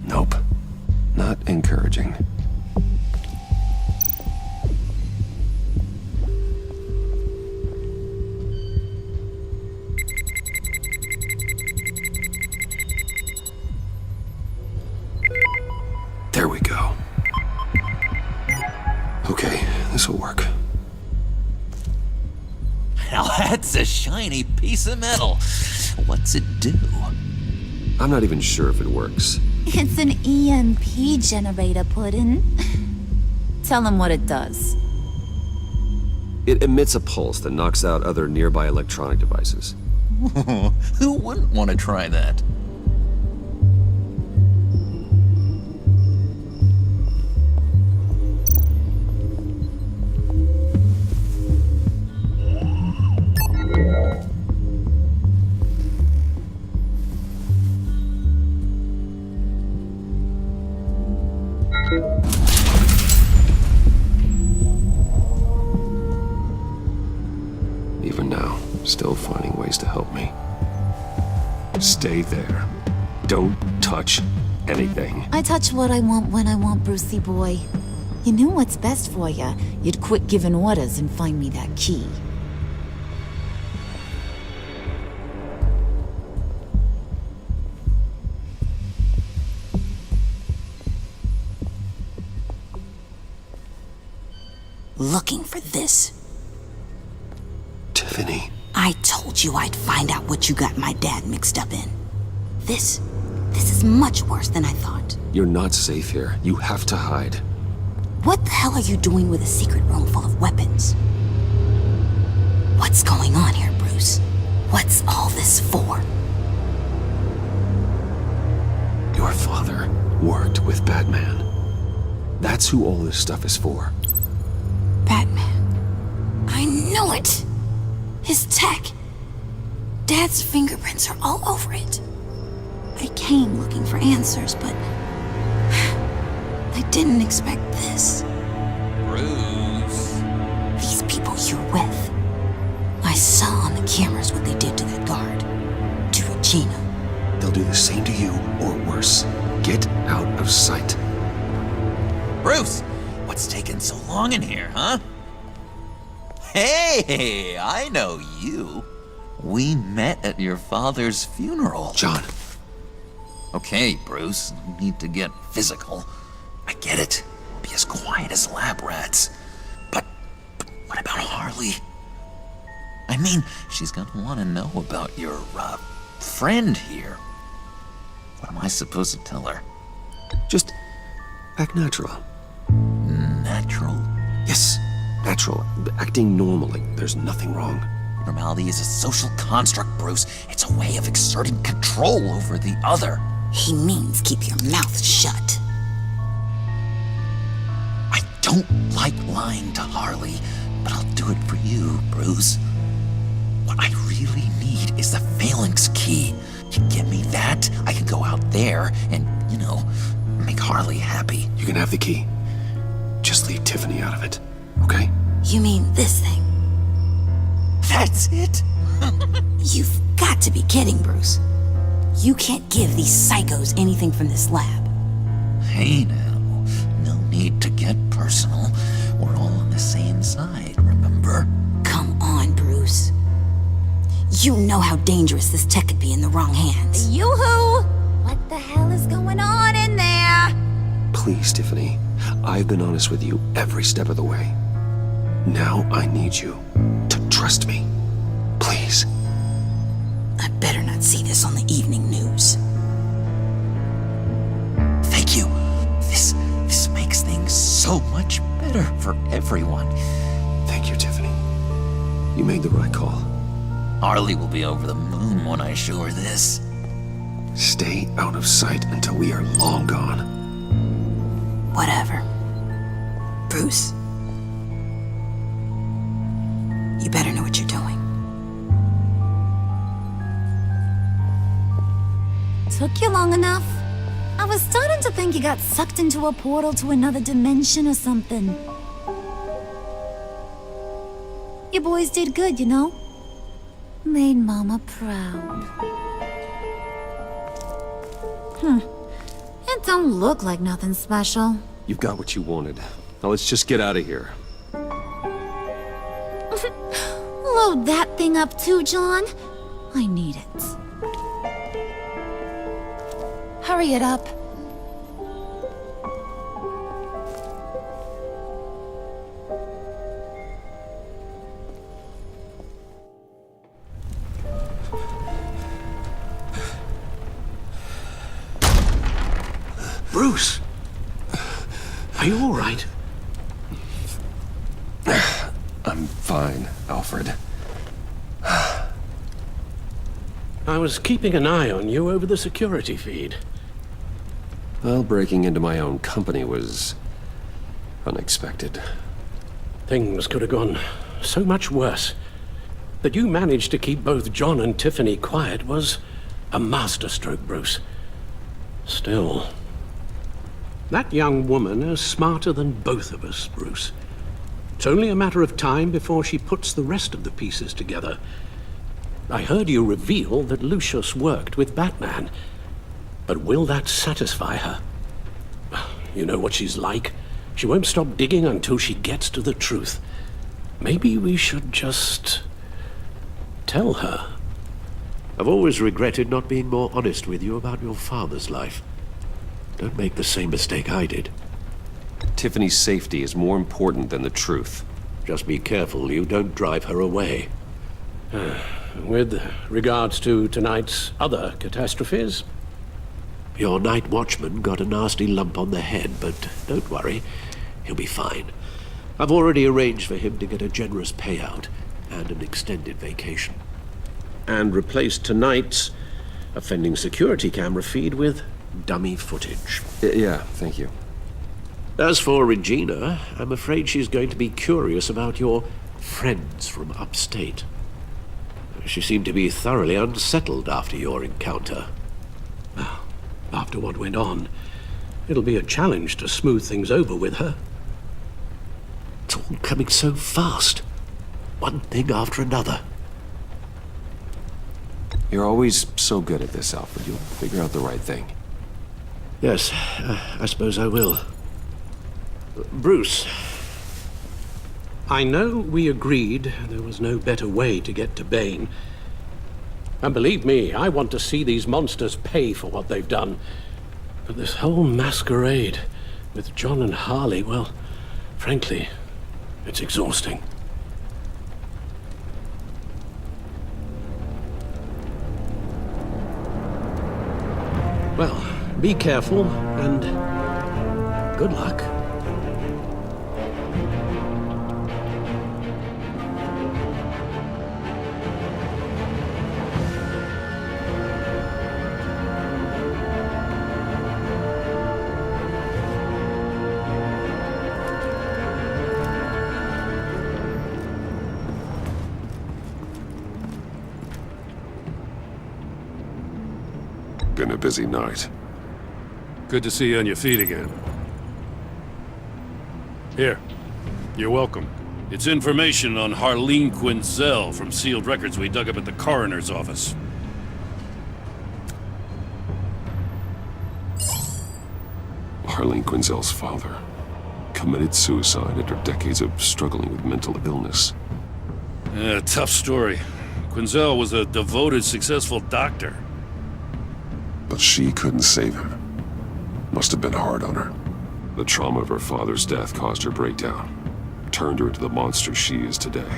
S1: Nope. Not encouraging. There we go. Okay, this'll work.
S12: Now that's a shiny piece of metal. What's it do?
S1: I'm not even sure if it works.
S14: It's an EMP generator, Puddin'. Tell him what it does.
S1: It emits a pulse that knocks out other nearby electronic devices.
S12: Who wouldn't want to try that?
S1: Even now, still finding ways to help me. Stay there. Don't touch anything.
S14: I touch what I want when I want, Brucey boy. You knew what's best for you. You'd quit giving orders and find me that key.
S16: Looking for this.
S1: Tiffany.
S16: I told you I'd find out what you got my dad mixed up in. This is much worse than I thought.
S1: You're not safe here. You have to hide.
S16: What the hell are you doing with a secret room full of weapons? What's going on here, Bruce? What's all this for?
S1: Your father worked with Batman. That's who all this stuff is for.
S16: Batman. I knew it! His tech. Dad's fingerprints are all over it. I came looking for answers, but I didn't expect this.
S12: Bruce.
S16: These people you're with. I saw on the cameras what they did to that guard. To Regina.
S1: They'll do the same to you, or worse. Get out of sight.
S12: Bruce, What's taking so long in here, huh? Hey, I know you. We met at your father's funeral.
S1: John.
S12: Okay, Bruce, no need to get physical. I get it. Be as quiet as lab rats. But what about Harley? I mean, she's gonna want to know about your, friend here. What am I supposed to tell her?
S1: Just act natural.
S12: Natural?
S1: Yes, natural. Acting normally. There's nothing wrong.
S12: Normality is a social construct, Bruce. It's a way of exerting control over the other.
S16: He means keep your mouth shut.
S12: I don't like lying to Harley, but I'll do it for you, Bruce. What I really need is the phalanx key. You give me that, I can go out there and, make Harley happy.
S1: You can have the key. Just leave Tiffany out of it, okay?
S16: You mean this thing?
S12: That's it?
S16: You've got to be kidding, Bruce. You can't give these psychos anything from this lab.
S12: Hey now, no need to get personal. We're all on the same side, remember?
S16: Come on, Bruce. You know how dangerous this tech could be in the wrong hands.
S14: Yoo-hoo! What the hell is going on in there?
S1: Please, Tiffany. I've been honest with you every step of the way. Now I need you to trust me. Please.
S16: I better not see this on the evening news.
S12: Thank you. This makes things so much better for everyone.
S1: Thank you, Tiffany. You made the right call.
S12: Harley will be over the moon when I show her this.
S1: Stay out of sight until we are long gone.
S16: Whatever. Bruce. You better know what you're doing.
S14: Took you long enough? I was starting to think you got sucked into a portal to another dimension or something. You boys did good, you know? Made Mama proud. It don't look like nothing special.
S1: You've got what you wanted. Now let's just get out of here.
S14: Load that thing up too, John. I need it. Hurry it up.
S11: Bruce! Are you all right?
S1: I'm fine, Alfred.
S11: I was keeping an eye on you over the security feed.
S1: Well, breaking into my own company was unexpected.
S11: Things could have gone so much worse. That you managed to keep both John and Tiffany quiet was a masterstroke, Bruce. Still, that young woman is smarter than both of us, Bruce. It's only a matter of time before she puts the rest of the pieces together. I heard you reveal that Lucius worked with Batman. But will that satisfy her? You know what she's like. She won't stop digging until she gets to the truth. Maybe we should just tell her.
S17: I've always regretted not being more honest with you about your father's life. Don't make the same mistake I did.
S1: Tiffany's safety is more important than the truth.
S17: Just be careful you don't drive her away.
S11: With regards to tonight's other catastrophes?
S17: Your night watchman got a nasty lump on the head, but don't worry, he'll be fine. I've already arranged for him to get a generous payout and an extended vacation.
S11: And replaced tonight's offending security camera feed with dummy footage.
S1: Yeah, thank you.
S17: As for Regina, I'm afraid she's going to be curious about your friends from upstate. She seemed to be thoroughly unsettled after your encounter.
S11: Well, after what went on, it'll be a challenge to smooth things over with her.
S17: It's all coming so fast. One thing after another.
S1: You're always so good at this, Alfred. You'll figure out the right thing.
S17: Yes, I suppose I will.
S11: Bruce, I know we agreed there was no better way to get to Bane. And believe me, I want to see these monsters pay for what they've done. But this whole masquerade with John and Harley, well, frankly, it's exhausting. Well, be careful, and good luck.
S3: Been a busy night.
S4: Good to see you on your feet again. Here. You're welcome. It's information on Harleen Quinzel from sealed records we dug up at the coroner's office.
S3: Harleen Quinzel's father committed suicide after decades of struggling with mental illness.
S4: Yeah, tough story. Quinzel was a devoted, successful doctor.
S3: But she couldn't save him. Must have been hard on her. The trauma of her father's death caused her breakdown. Turned her into the monster she is today.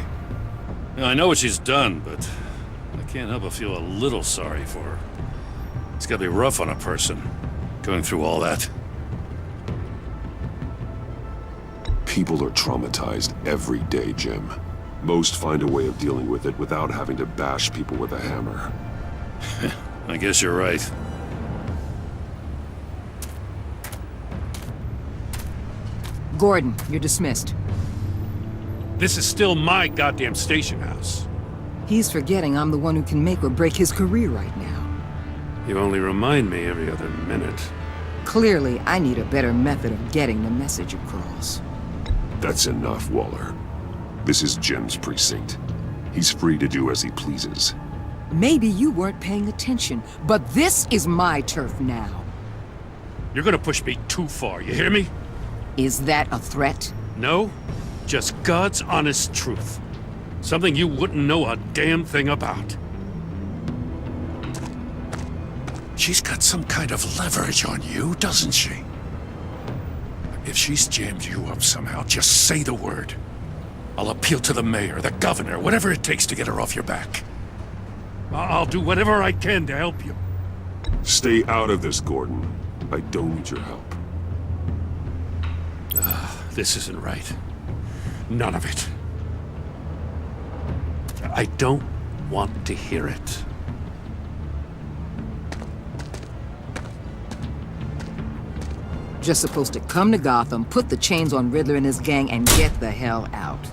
S4: Now, I know what she's done, but I can't help but feel a little sorry for her. It's gotta be rough on a person, going through all that.
S3: People are traumatized every day, Jim. Most find a way of dealing with it without having to bash people with a hammer.
S4: I guess you're right.
S2: Gordon, you're dismissed.
S4: This is still my goddamn station house.
S2: He's forgetting I'm the one who can make or break his career right now.
S4: You only remind me every other minute.
S2: Clearly, I need a better method of getting the message across.
S3: That's enough, Waller. This is Jim's precinct. He's free to do as he pleases.
S2: Maybe you weren't paying attention, but this is my turf now.
S4: You're gonna push me too far, you hear me?
S2: Is that a threat?
S4: No, just God's honest truth. Something you wouldn't know a damn thing about.
S7: She's got some kind of leverage on you, doesn't she? If she's jammed you up somehow, just say the word. I'll appeal to the mayor, the governor, whatever it takes to get her off your back.
S4: I'll do whatever I can to help you.
S3: Stay out of this, Gordon. I don't need your help.
S4: This isn't right. None of it. I don't want to hear it.
S2: Just supposed to come to Gotham, put the chains on Riddler and his gang, and get the hell out.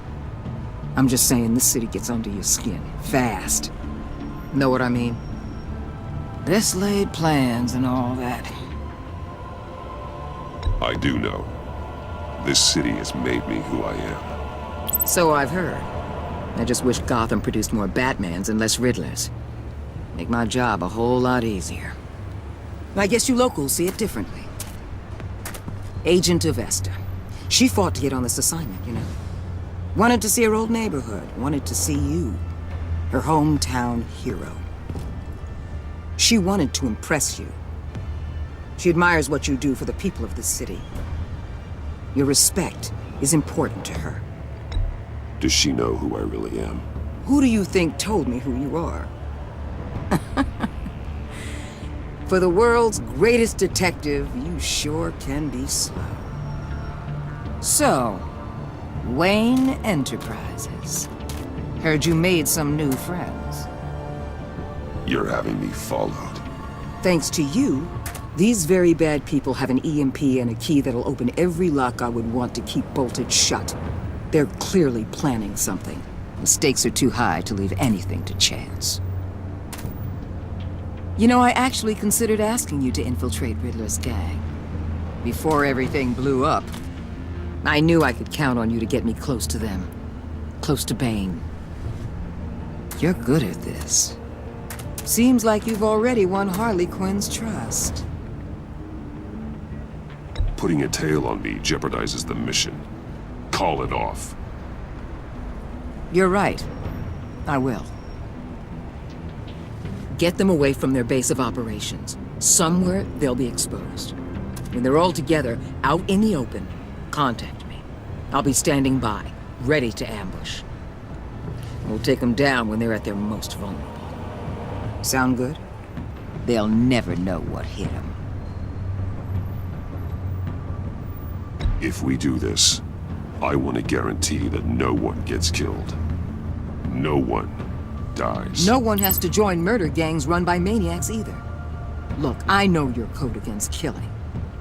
S2: I'm just saying, this city gets under your skin. Fast. Know what I mean? Best laid plans and all that.
S3: I do know. This city has made me who I am.
S2: So I've heard. I just wish Gotham produced more Batmans and less Riddlers. Make my job a whole lot easier. I guess you locals see it differently. Agent Avesta. She fought to get on this assignment, you know. Wanted to see her old neighborhood. Wanted to see you. Her hometown hero. She wanted to impress you. She admires what you do for the people of this city. Your respect is important to her.
S3: Does she know who I really am?
S2: Who do you think told me who you are? For the world's greatest detective, you sure can be slow. So, Wayne Enterprises. Heard you made some new friends.
S3: You're having me followed.
S2: Thanks to you, these very bad people have an EMP and a key that'll open every lock I would want to keep bolted shut. They're clearly planning something. The stakes are too high to leave anything to chance. You know, I actually considered asking you to infiltrate Riddler's gang. Before everything blew up. I knew I could count on you to get me close to them. Close to Bane. You're good at this. Seems like you've already won Harley Quinn's trust.
S3: Putting a tail on me jeopardizes the mission. Call it off.
S2: You're right. I will. Get them away from their base of operations. Somewhere they'll be exposed. When they're all together, out in the open, contact me. I'll be standing by, ready to ambush. We'll take them down when they're at their most vulnerable. Sound good? They'll never know what hit them.
S3: If we do this, I want to guarantee that no one gets killed. No one dies.
S2: No one has to join murder gangs run by maniacs either. Look, I know your code against killing,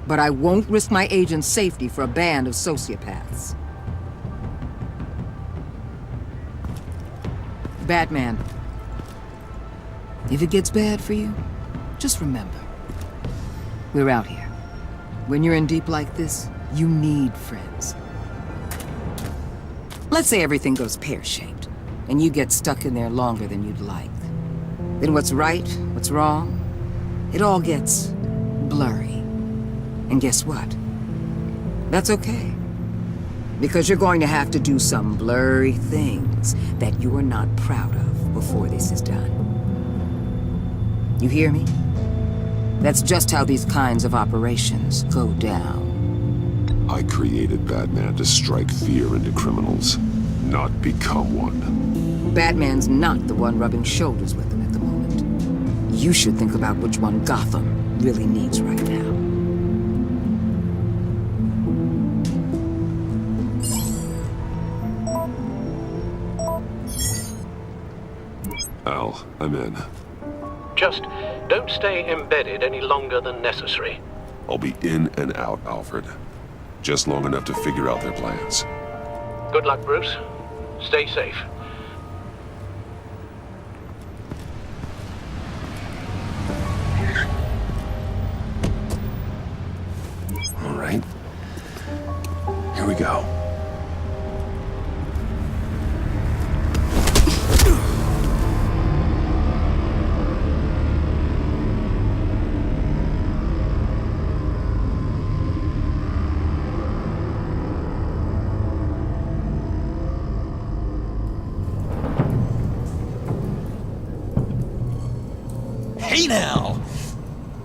S2: but I won't risk my agent's safety for a band of sociopaths. Batman, if it gets bad for you, just remember, we're out here. When you're in deep like this, you need friends. Let's say everything goes pear-shaped, and you get stuck in there longer than you'd like. Then what's right, what's wrong, it all gets blurry. And guess what? That's okay. Because you're going to have to do some blurry things that you're not proud of before this is done. You hear me? That's just how these kinds of operations go down.
S3: I created Batman to strike fear into criminals, not become one.
S2: Batman's not the one rubbing shoulders with them at the moment. You should think about which one Gotham really needs right now.
S3: Al, I'm in.
S11: Just don't stay embedded any longer than necessary.
S3: I'll be in and out, Alfred. Just long enough to figure out their plans.
S11: Good luck, Bruce. Stay safe.
S3: All right. Here we go.
S12: Hey now!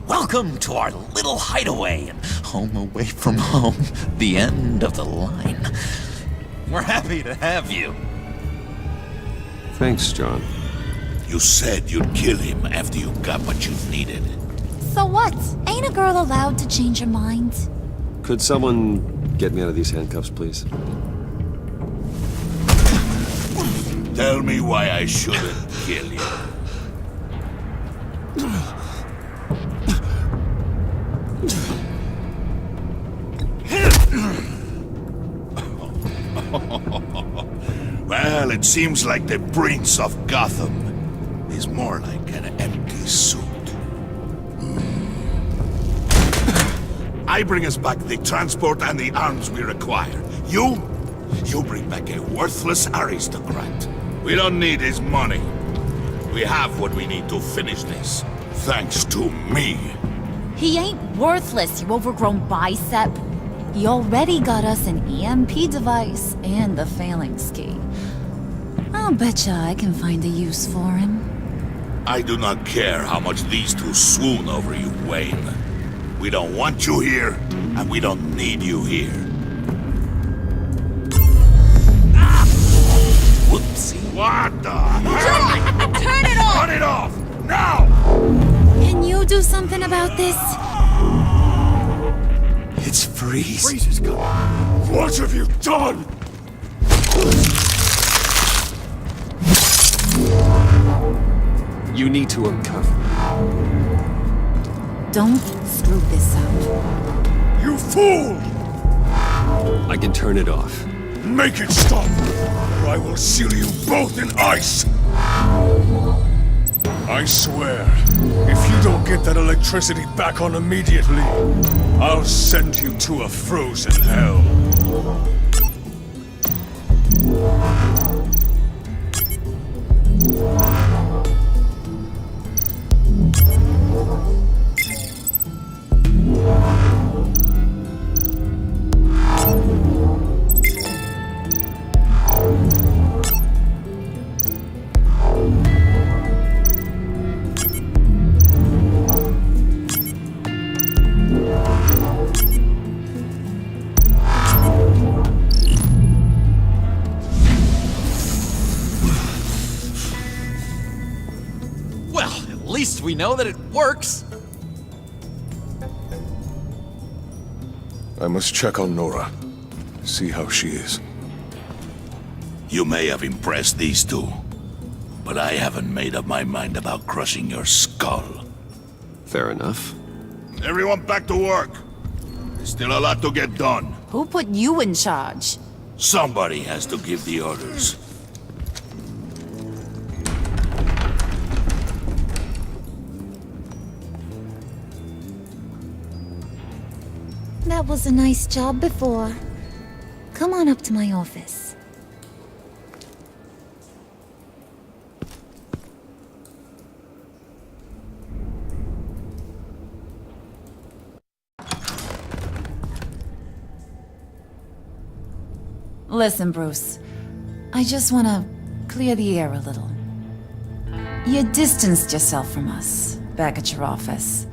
S12: Welcome to our little hideaway and home away from home, the end of the line. We're happy to have you.
S3: Thanks, John.
S7: You said you'd kill him after you got what you needed.
S14: So what? Ain't a girl allowed to change her mind?
S1: Could someone get me out of these handcuffs, please?
S7: Tell me why I shouldn't kill you. Well, it seems like the Prince of Gotham is more like an empty suit. I bring us back the transport and the arms we require. You bring back a worthless aristocrat. We don't need his money. We have what we need to finish this, thanks to me.
S14: He ain't worthless, you overgrown bicep. He already got us an EMP device and the phalanx key. I'll betcha I can find a use for him.
S7: I do not care how much these two swoon over you, Wayne. We don't want you here, and we don't need you here. Whoopsie. What the hell?
S14: Turn it off!
S7: Turn it off! Now!
S14: Can you do something about this?
S1: It's Freeze.
S7: Freeze is coming. What have you done?
S1: You need to uncuff me.
S14: Don't screw this up.
S7: You fool!
S1: I can turn it off.
S7: Make it stop, or I will seal you both in ice!
S5: I swear, if you don't get that electricity back on immediately, I'll send you to a frozen hell.
S18: we know that it works.
S5: I must check on Nora. See how she is.
S7: You may have impressed these two, but I haven't made up my mind about crushing your skull.
S1: Fair enough.
S7: Everyone back to work. There's still a lot to get done.
S16: Who put you in charge?
S7: Somebody has to give the orders.
S14: That was a nice job before. Come on up to my office.
S19: Listen, Bruce. I just want to clear the air a little. You distanced yourself from us back at your office.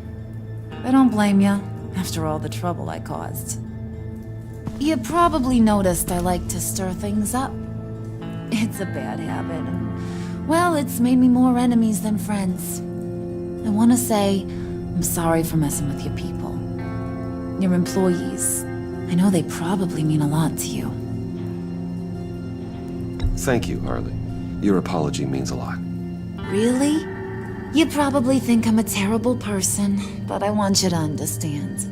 S19: I don't blame you, after all the trouble I caused. You probably noticed I like to stir things up. It's a bad habit, and, well, it's made me more enemies than friends. I want to say I'm sorry for messing with your people. Your employees. I know they probably mean a lot to you.
S1: Thank you, Harley. Your apology means a lot.
S19: Really? You probably think I'm a terrible person, but I want you to understand.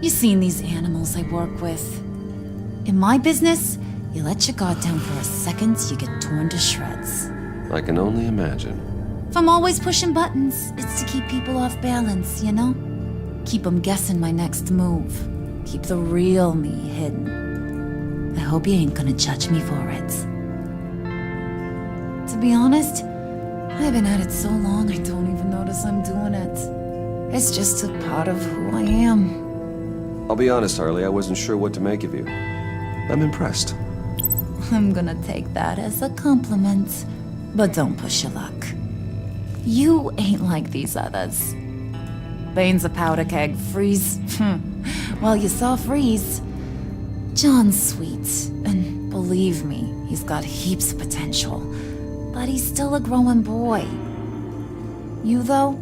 S19: You've seen these animals I work with. In my business, you let your guard down for a second, you get torn to shreds.
S1: I can only imagine.
S19: If I'm always pushing buttons, it's to keep people off balance, you know? Keep them guessing my next move. Keep the real me hidden. I hope you ain't gonna judge me for it. To be honest, I've been at it so long I don't even notice I'm doing it. It's just a part of who I am.
S1: I'll be honest, Harley, I wasn't sure what to make of you. I'm impressed.
S19: I'm gonna take that as a compliment. But don't push your luck. You ain't like these others. Bane's a powder keg, Freeze. Well, you saw Freeze. John's sweet, and believe me, he's got heaps of potential. But he's still a growing boy. You, though,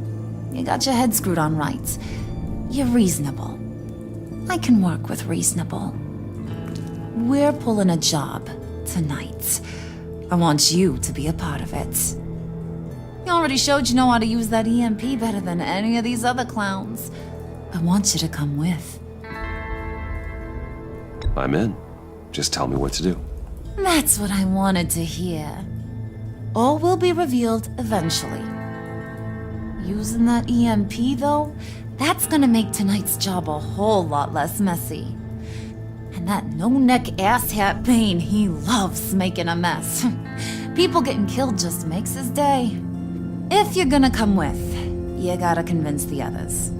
S19: you got your head screwed on right. You're reasonable. I can work with reasonable. We're pulling a job tonight. I want you to be a part of it. You already showed you know how to use that EMP better than any of these other clowns. I want you to come with.
S1: I'm in. Just tell me what to do.
S19: That's what I wanted to hear. All will be revealed eventually. Using that EMP, though, that's gonna make tonight's job a whole lot less messy. And that no-neck asshat Bane, he loves making a mess. People getting killed just makes his day. If you're gonna come with, you gotta convince the others.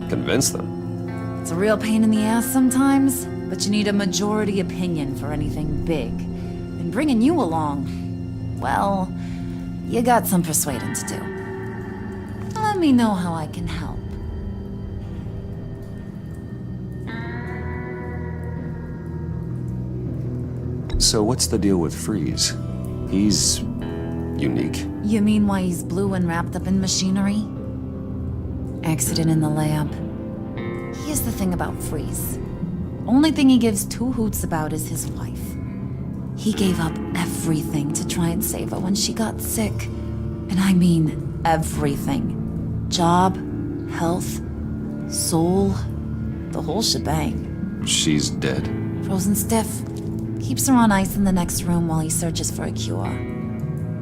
S1: Convince them?
S19: It's a real pain in the ass sometimes, but you need a majority opinion for anything big. And bringing you along, well, you got some persuading to do. Let me know how I can help.
S1: So what's the deal with Freeze? He's unique.
S19: You mean why he's blue and wrapped up in machinery? Accident in the lab. Here's the thing about Freeze. Only thing he gives two hoots about is his wife. He gave up everything to try and save her when she got sick. And I mean everything. Job, health, soul, the whole shebang.
S1: She's dead?
S19: Frozen stiff. Keeps her on ice in the next room while he searches for a cure.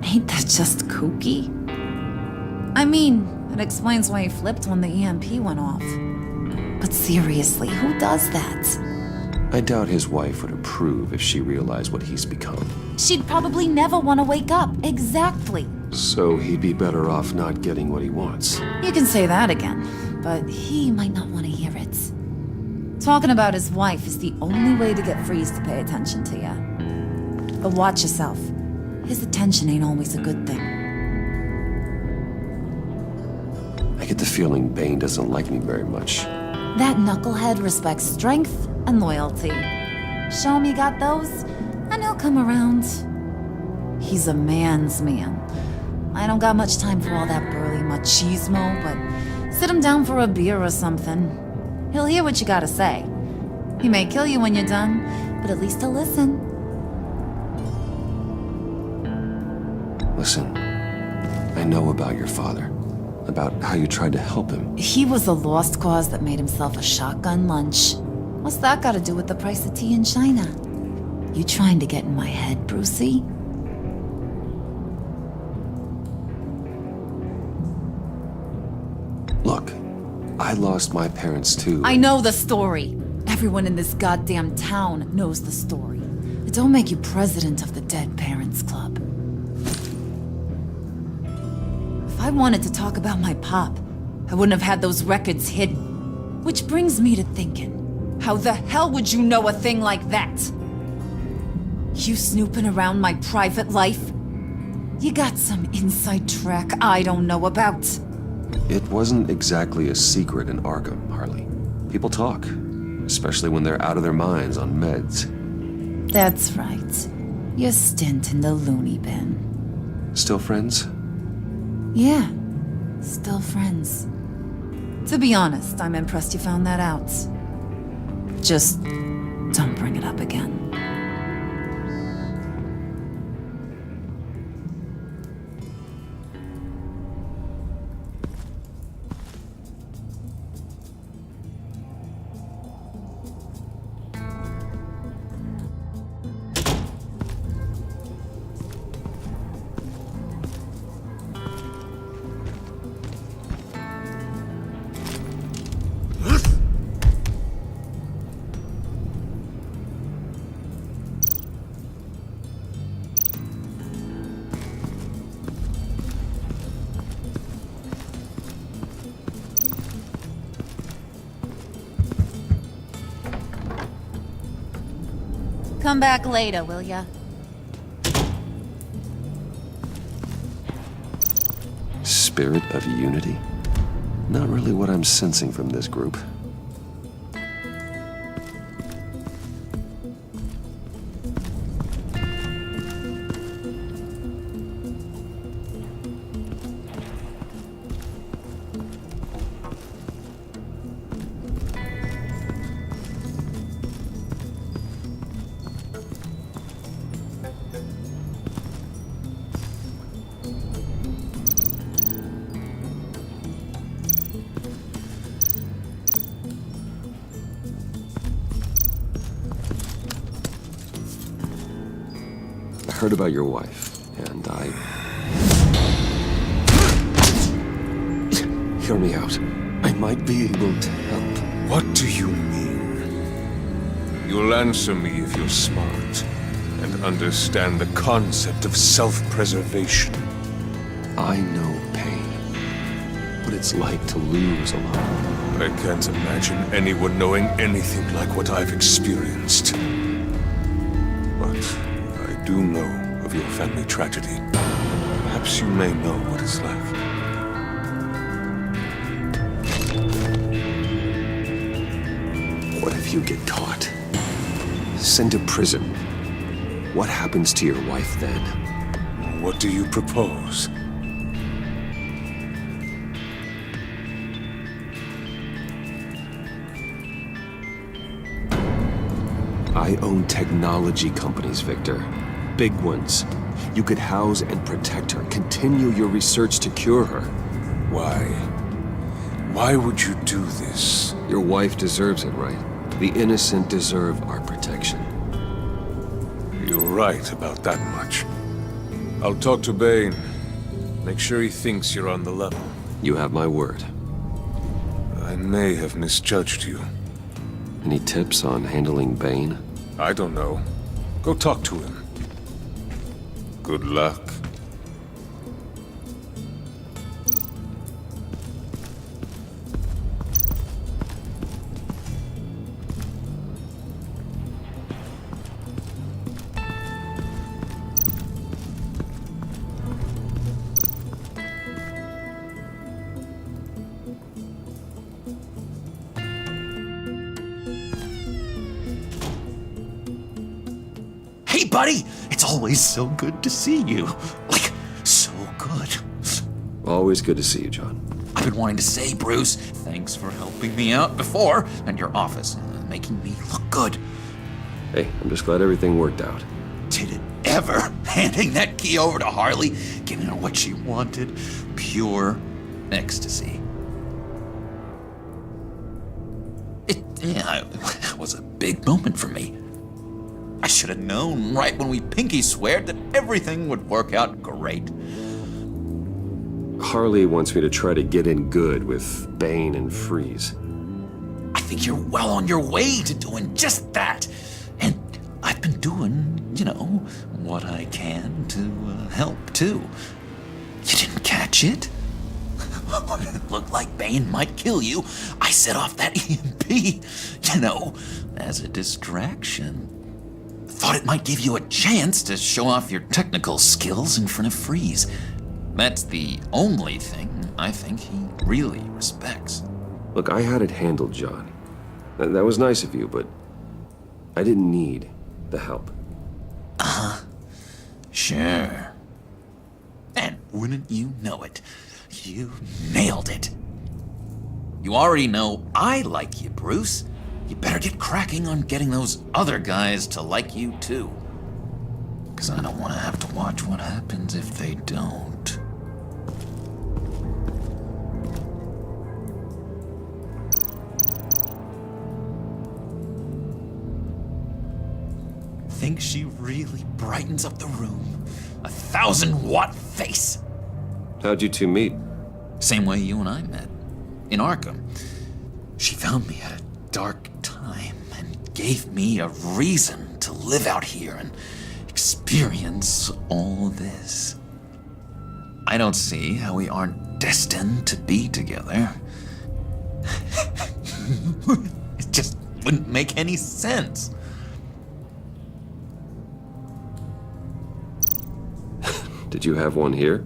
S19: Ain't that just kooky? I mean, it explains why he flipped when the EMP went off. But seriously, who does that?
S1: I doubt his wife would approve if she realized what he's become.
S19: She'd probably never want to wake up. Exactly.
S1: So he'd be better off not getting what he wants.
S19: You can say that again, but he might not want to hear it. Talking about his wife is the only way to get Freeze to pay attention to you. But watch yourself. His attention ain't always a good thing.
S1: I get the feeling Bane doesn't like me very much.
S19: That knucklehead respects strength and loyalty. Show him you got those, and he'll come around. He's a man's man. I don't got much time for all that burly machismo, but sit him down for a beer or something. He'll hear what you gotta say. He may kill you when you're done, but at least he'll listen.
S1: Listen, I know about your father. About how you tried to help him.
S19: He was a lost cause that made himself a shotgun lunch. What's that got to do with the price of tea in China? You trying to get in my head, Brucey?
S1: Look, I lost my parents too.
S19: I know the story. Everyone in this goddamn town knows the story. It don't make you president of the Dead Parents Club. If I wanted to talk about my pop, I wouldn't have had those records hidden. Which brings me to thinking, how the hell would you know a thing like that? You snooping around my private life? You got some inside track I don't know about.
S1: It wasn't exactly a secret in Arkham, Harley. People talk, especially when they're out of their minds on meds.
S19: That's right. Your stint in the loony bin.
S1: Still friends?
S19: Yeah, still friends. To be honest, I'm impressed you found that out. Just don't bring it up again. Come back later, will ya?
S1: Spirit of unity? Not really what I'm sensing from this group. I heard about your wife, and I... Hear me out. I might be able to help.
S18: What do you mean? You'll answer me if you're smart and understand the concept of self-preservation.
S1: I know pain. What it's like to lose a lot.
S18: I can't imagine anyone knowing anything like what I've experienced. But I do know of your family tragedy. Perhaps you may know what it's like.
S1: What if you get caught? Sent to prison. What happens to your wife then?
S18: What do you propose?
S1: I own technology companies, Victor. Big ones. You could house and protect her. Continue your research to cure her.
S18: Why? Why would you do this?
S1: Your wife deserves it, right? The innocent deserve our protection.
S18: You're right about that much. I'll talk to Bane. Make sure he thinks you're on the level.
S1: You have my word.
S18: I may have misjudged you.
S1: Any tips on handling Bane?
S18: I don't know. Go talk to him. Good luck.
S7: Hey, buddy! It's always so good to see you. Like, so good.
S1: Always good to see you, John.
S12: I've been wanting to say, Bruce, thanks for helping me out before, and your office, making me look good.
S1: Hey, I'm just glad everything worked out.
S12: Did it ever? Handing that key over to Harley, giving her what she wanted, pure ecstasy. It was a big moment for me. I should have known right when we pinky sweared that everything would work out great.
S1: Harley wants me to try to get in good with Bane and Freeze.
S12: I think you're well on your way to doing just that. And I've been doing, what I can to help, too. You didn't catch it? It looked like Bane might kill you. I set off that EMP, as a distraction. Thought it might give you a chance to show off your technical skills in front of Freeze. That's the only thing I think he really respects.
S1: Look, I had it handled, John. That was nice of you, but I didn't need the help.
S12: Sure. And wouldn't you know it, you nailed it. You already know I like you, Bruce. You better get cracking on getting those other guys to like you, too. 'Cause I don't want to have to watch what happens if they don't. Think she really brightens up the room. 1,000-watt face.
S1: How'd you two meet?
S12: Same way you and I met. In Arkham. She found me at a dark time and gave me a reason to live out here and experience all this. I don't see how we aren't destined to be together. It just wouldn't make any sense.
S1: Did you have one here?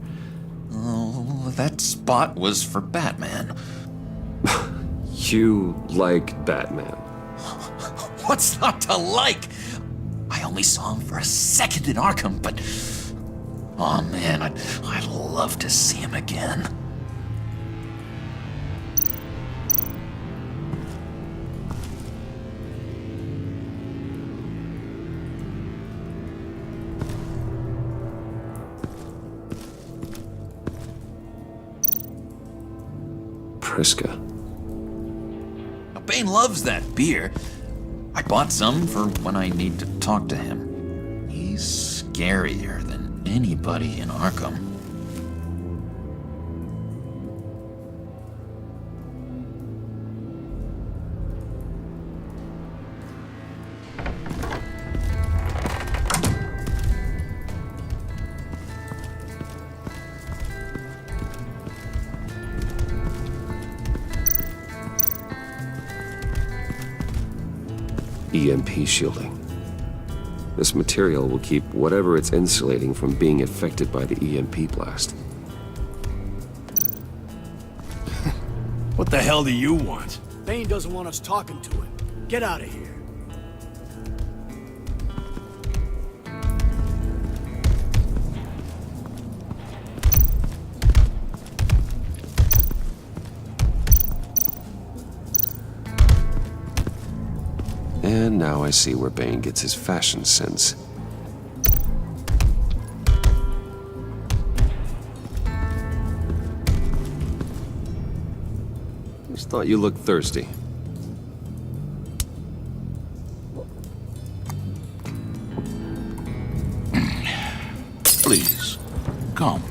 S12: Oh, that spot was for Batman.
S1: You like Batman?
S12: What's not to like? I only saw him for a second in Arkham, but... oh man, I'd love to see him again.
S1: Priska.
S12: Bane loves that beer. I bought some for when I need to talk to him. He's scarier than anybody in Arkham.
S1: EMP shielding. This material will keep whatever it's insulating from being affected by the EMP blast.
S5: What the hell do you want?
S8: Bane doesn't want us talking to him. Get out of here.
S1: And now I see where Bane gets his fashion sense. Just thought you looked thirsty.
S7: Please, come.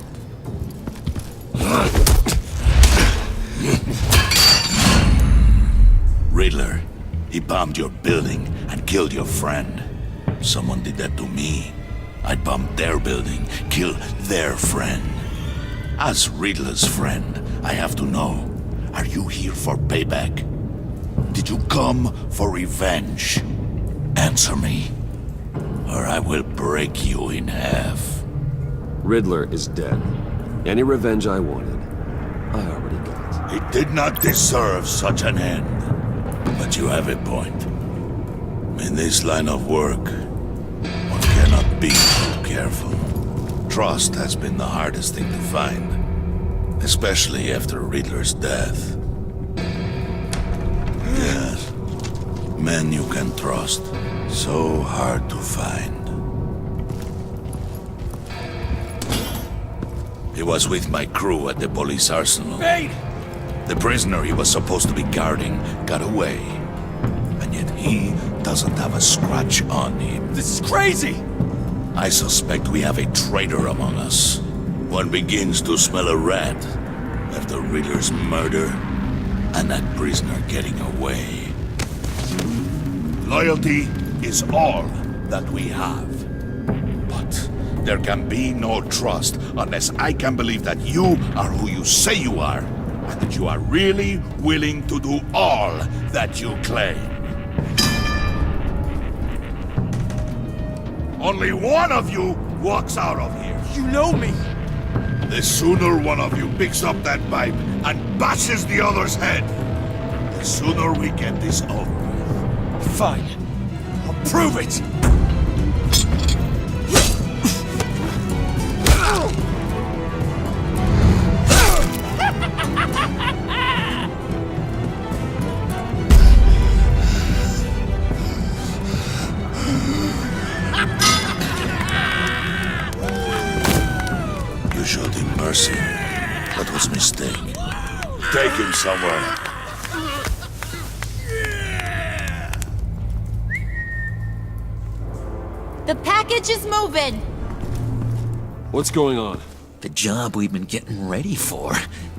S7: Riddler, he bombed your building and killed your friend. Someone did that to me. I'd bomb their building, kill their friend. As Riddler's friend, I have to know, are you here for payback? Did you come for revenge? Answer me, or I will break you in half.
S1: Riddler is dead. Any revenge I wanted, I already got.
S7: He did not deserve such an end. But you have a point. In this line of work, one cannot be too careful. Trust has been the hardest thing to find. Especially after Riddler's death. Yes. Men you can trust. So hard to find. He was with my crew at the police arsenal.
S9: Bane!
S7: The prisoner he was supposed to be guarding got away. And yet he doesn't have a scratch on him.
S9: This is crazy!
S7: I suspect we have a traitor among us. One begins to smell a rat after Riddler's murder and that prisoner getting away. Loyalty is all that we have. But there can be no trust unless I can believe that you are who you say you are, and that you are really willing to do all that you claim. Only one of you walks out of here.
S9: You know me!
S7: The sooner one of you picks up that pipe and bashes the other's head, the sooner we get this over with.
S9: Fine. I'll prove it!
S7: You showed him mercy. That was a mistake. Take him somewhere.
S16: The package is moving!
S1: What's going on?
S12: The job we've been getting ready for.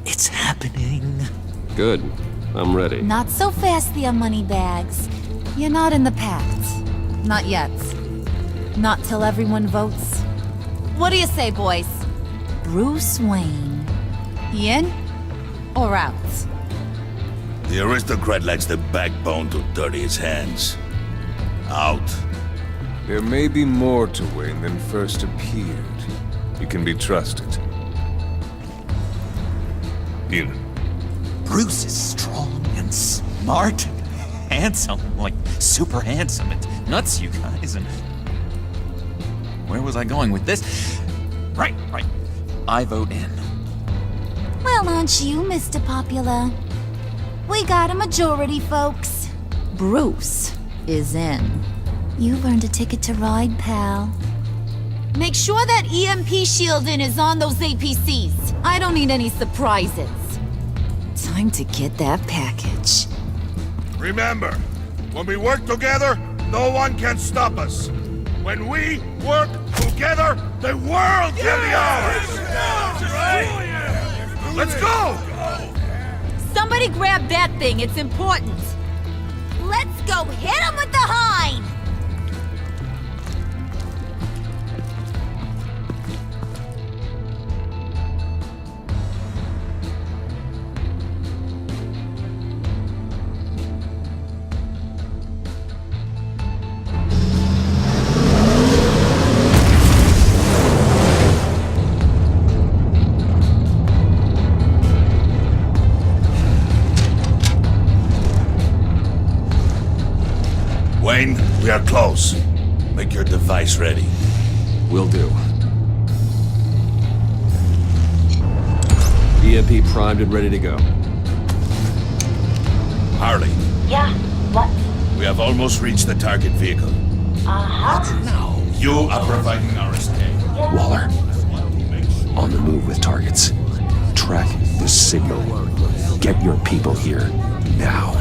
S12: It's happening.
S1: Good. I'm ready.
S14: Not so fast, the Moneybags. You're not in the Pact. Not yet. Not till everyone votes. What do you say, boys? Bruce Wayne. He in or out?
S7: The aristocrat lacks the backbone to dirty his hands. Out.
S18: There may be more to Wayne than first appeared. You can be trusted. In.
S12: Bruce is strong and smart and handsome, like super handsome. It's nuts, you guys. And where was I going with this? Right. I vote in.
S14: Well, aren't you, Mr. Popular? We got a majority, folks. Bruce is in. You've earned a ticket to ride, pal. Make sure that EMP shielding is on those APCs. I don't need any surprises. Time to get that package.
S7: Remember, when we work together, no one can stop us. When we work together, the world can be ours! Let's go!
S16: Somebody grab that thing, it's important. Let's go hit him with the hind!
S7: Wayne, we are close. Make your device ready.
S1: Will do. EMP primed and ready to go.
S7: Harley.
S10: Yeah, what?
S7: We have almost reached the target vehicle.
S10: Uh-huh.
S7: Now, you are providing our escape.
S1: Waller. On the move with targets. Track the signal. Get your people here, now.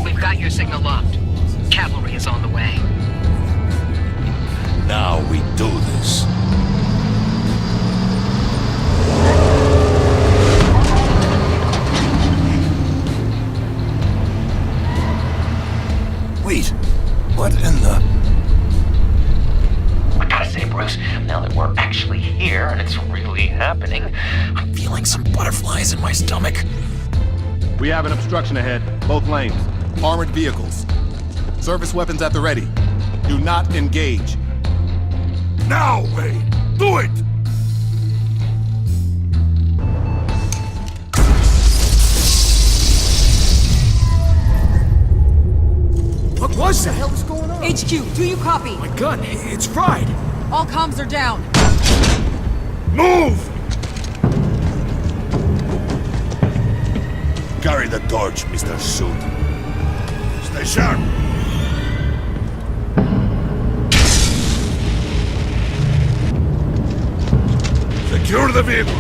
S2: We've got your signal locked. Cavalry is on the way.
S7: Now we do this.
S5: Wait, what in the...
S12: I gotta say, Bruce, now that we're actually here and it's really happening, I'm feeling some butterflies in my stomach.
S20: We have an obstruction ahead, both lanes. Armored vehicles. Service weapons at the ready. Do not engage.
S7: Now, Wayne! Do it!
S8: What was that? What the hell is going on?
S6: HQ, do you copy?
S8: My gun, it's fried.
S6: All comms are down.
S7: Move! carry the torch, Mr. Suit. Stay sharp. Secure the vehicle.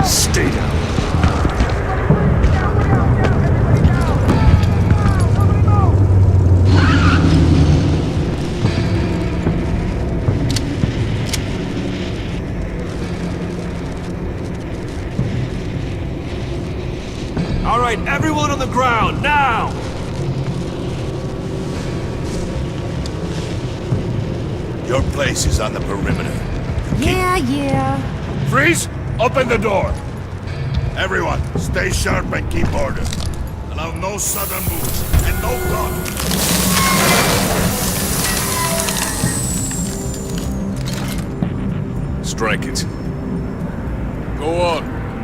S1: Stay down.
S17: All right, everyone on the ground, now!
S7: Your place is on the perimeter.
S14: Yeah.
S7: Freeze! Open the door! Everyone, stay sharp and keep order. Allow no sudden moves, and no block.
S18: Strike it. Go on.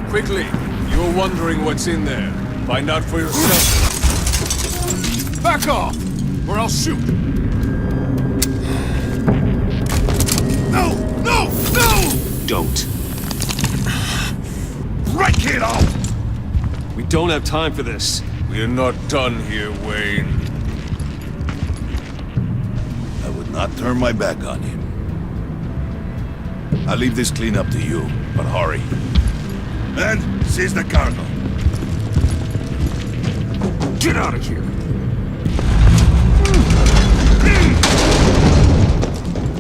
S18: Quickly. You're wondering what's in there. Find out for yourself. Back off, or I'll shoot.
S7: No! No! No!
S1: Don't.
S7: Break it off!
S18: We don't have time for this. We're not done here, Wayne.
S7: I would not turn my back on him. I'll leave this cleanup to you, but hurry. Then, seize the cargo.
S1: Get out of here.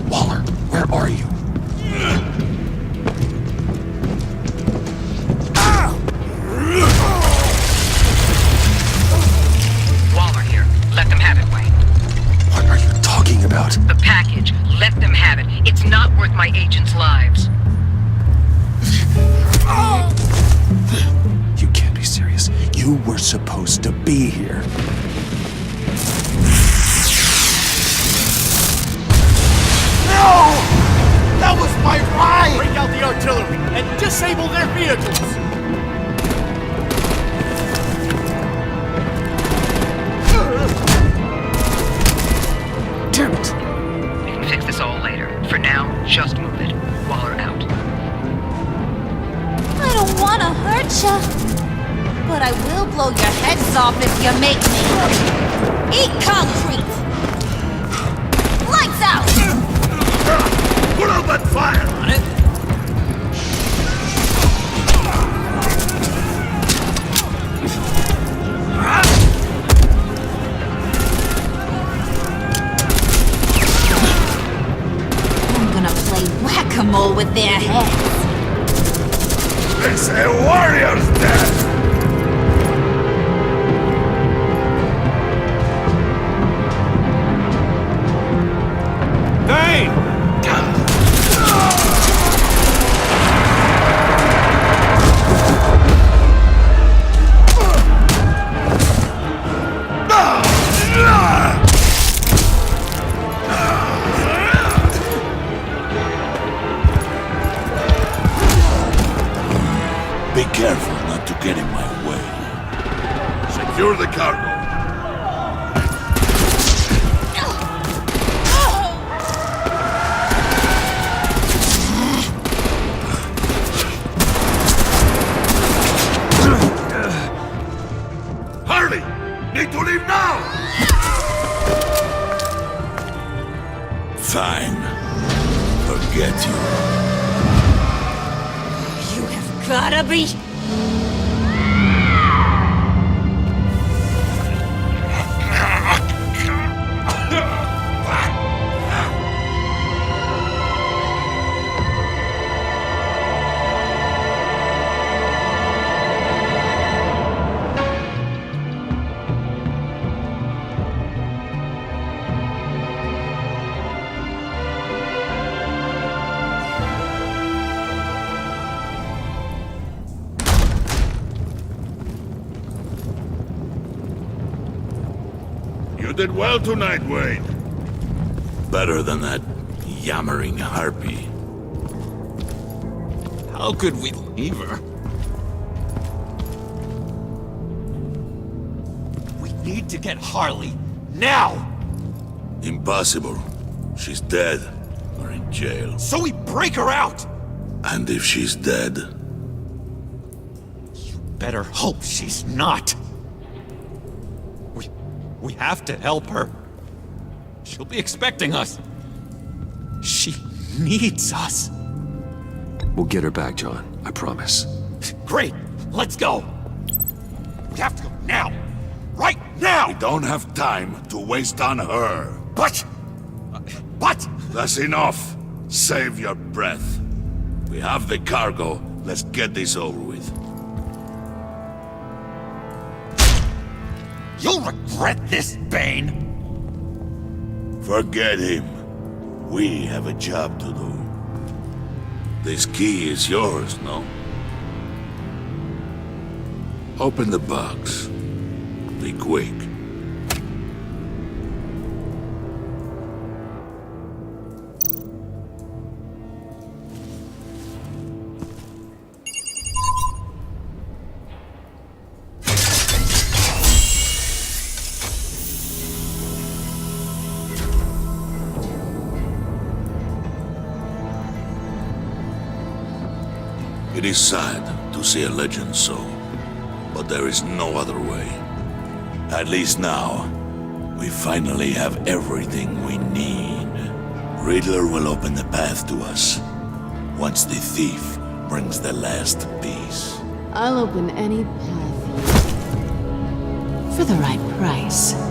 S1: Waller, where are you?
S2: Waller here. Let them have it, Wayne.
S1: What are you talking about?
S2: The package. Let them have it. It's not worth my agents' lives.
S1: You can't be serious. You were supposed to be here.
S5: No! That was my ride! Break out the artillery and disable their vehicles!
S2: Damn it! We can fix this all later. For now, just move it. Waller out.
S14: I don't want to hurt ya, but I will blow your heads off if you make me. Eat concrete! Lights out!
S7: Put open fire on it!
S14: I'm gonna play whack-a-mole with their heads.
S7: It's a warrior's death!
S17: Hey!
S7: Be careful not to get in my way. Secure the cargo. Hurry! Need to leave now! Fine. Forget you.
S14: You have gotta be...
S7: You did well tonight, Wayne. Better than that yammering harpy.
S18: How could we leave her?
S5: We need to get Harley, now!
S7: Impossible. She's dead or in jail.
S12: So we break her out!
S7: And if she's dead,
S12: Better hope she's not. We have to help her. She'll be expecting us. She needs us.
S1: We'll get her back, John. I promise.
S12: Great. Let's go. We have to go now. Right now!
S7: we don't have time to waste on her.
S12: But...
S7: That's enough. Save your breath. We have the cargo. Let's get this over with.
S12: You'll regret this, Bane!
S7: Forget him. We have a job to do. This key is yours, no? Open the box. Be quick. It is sad to see a legend so, but there is no other way. At least now, we finally have everything we need. Riddler will open the path to us, once the thief brings the last piece.
S21: I'll open any path for the right price.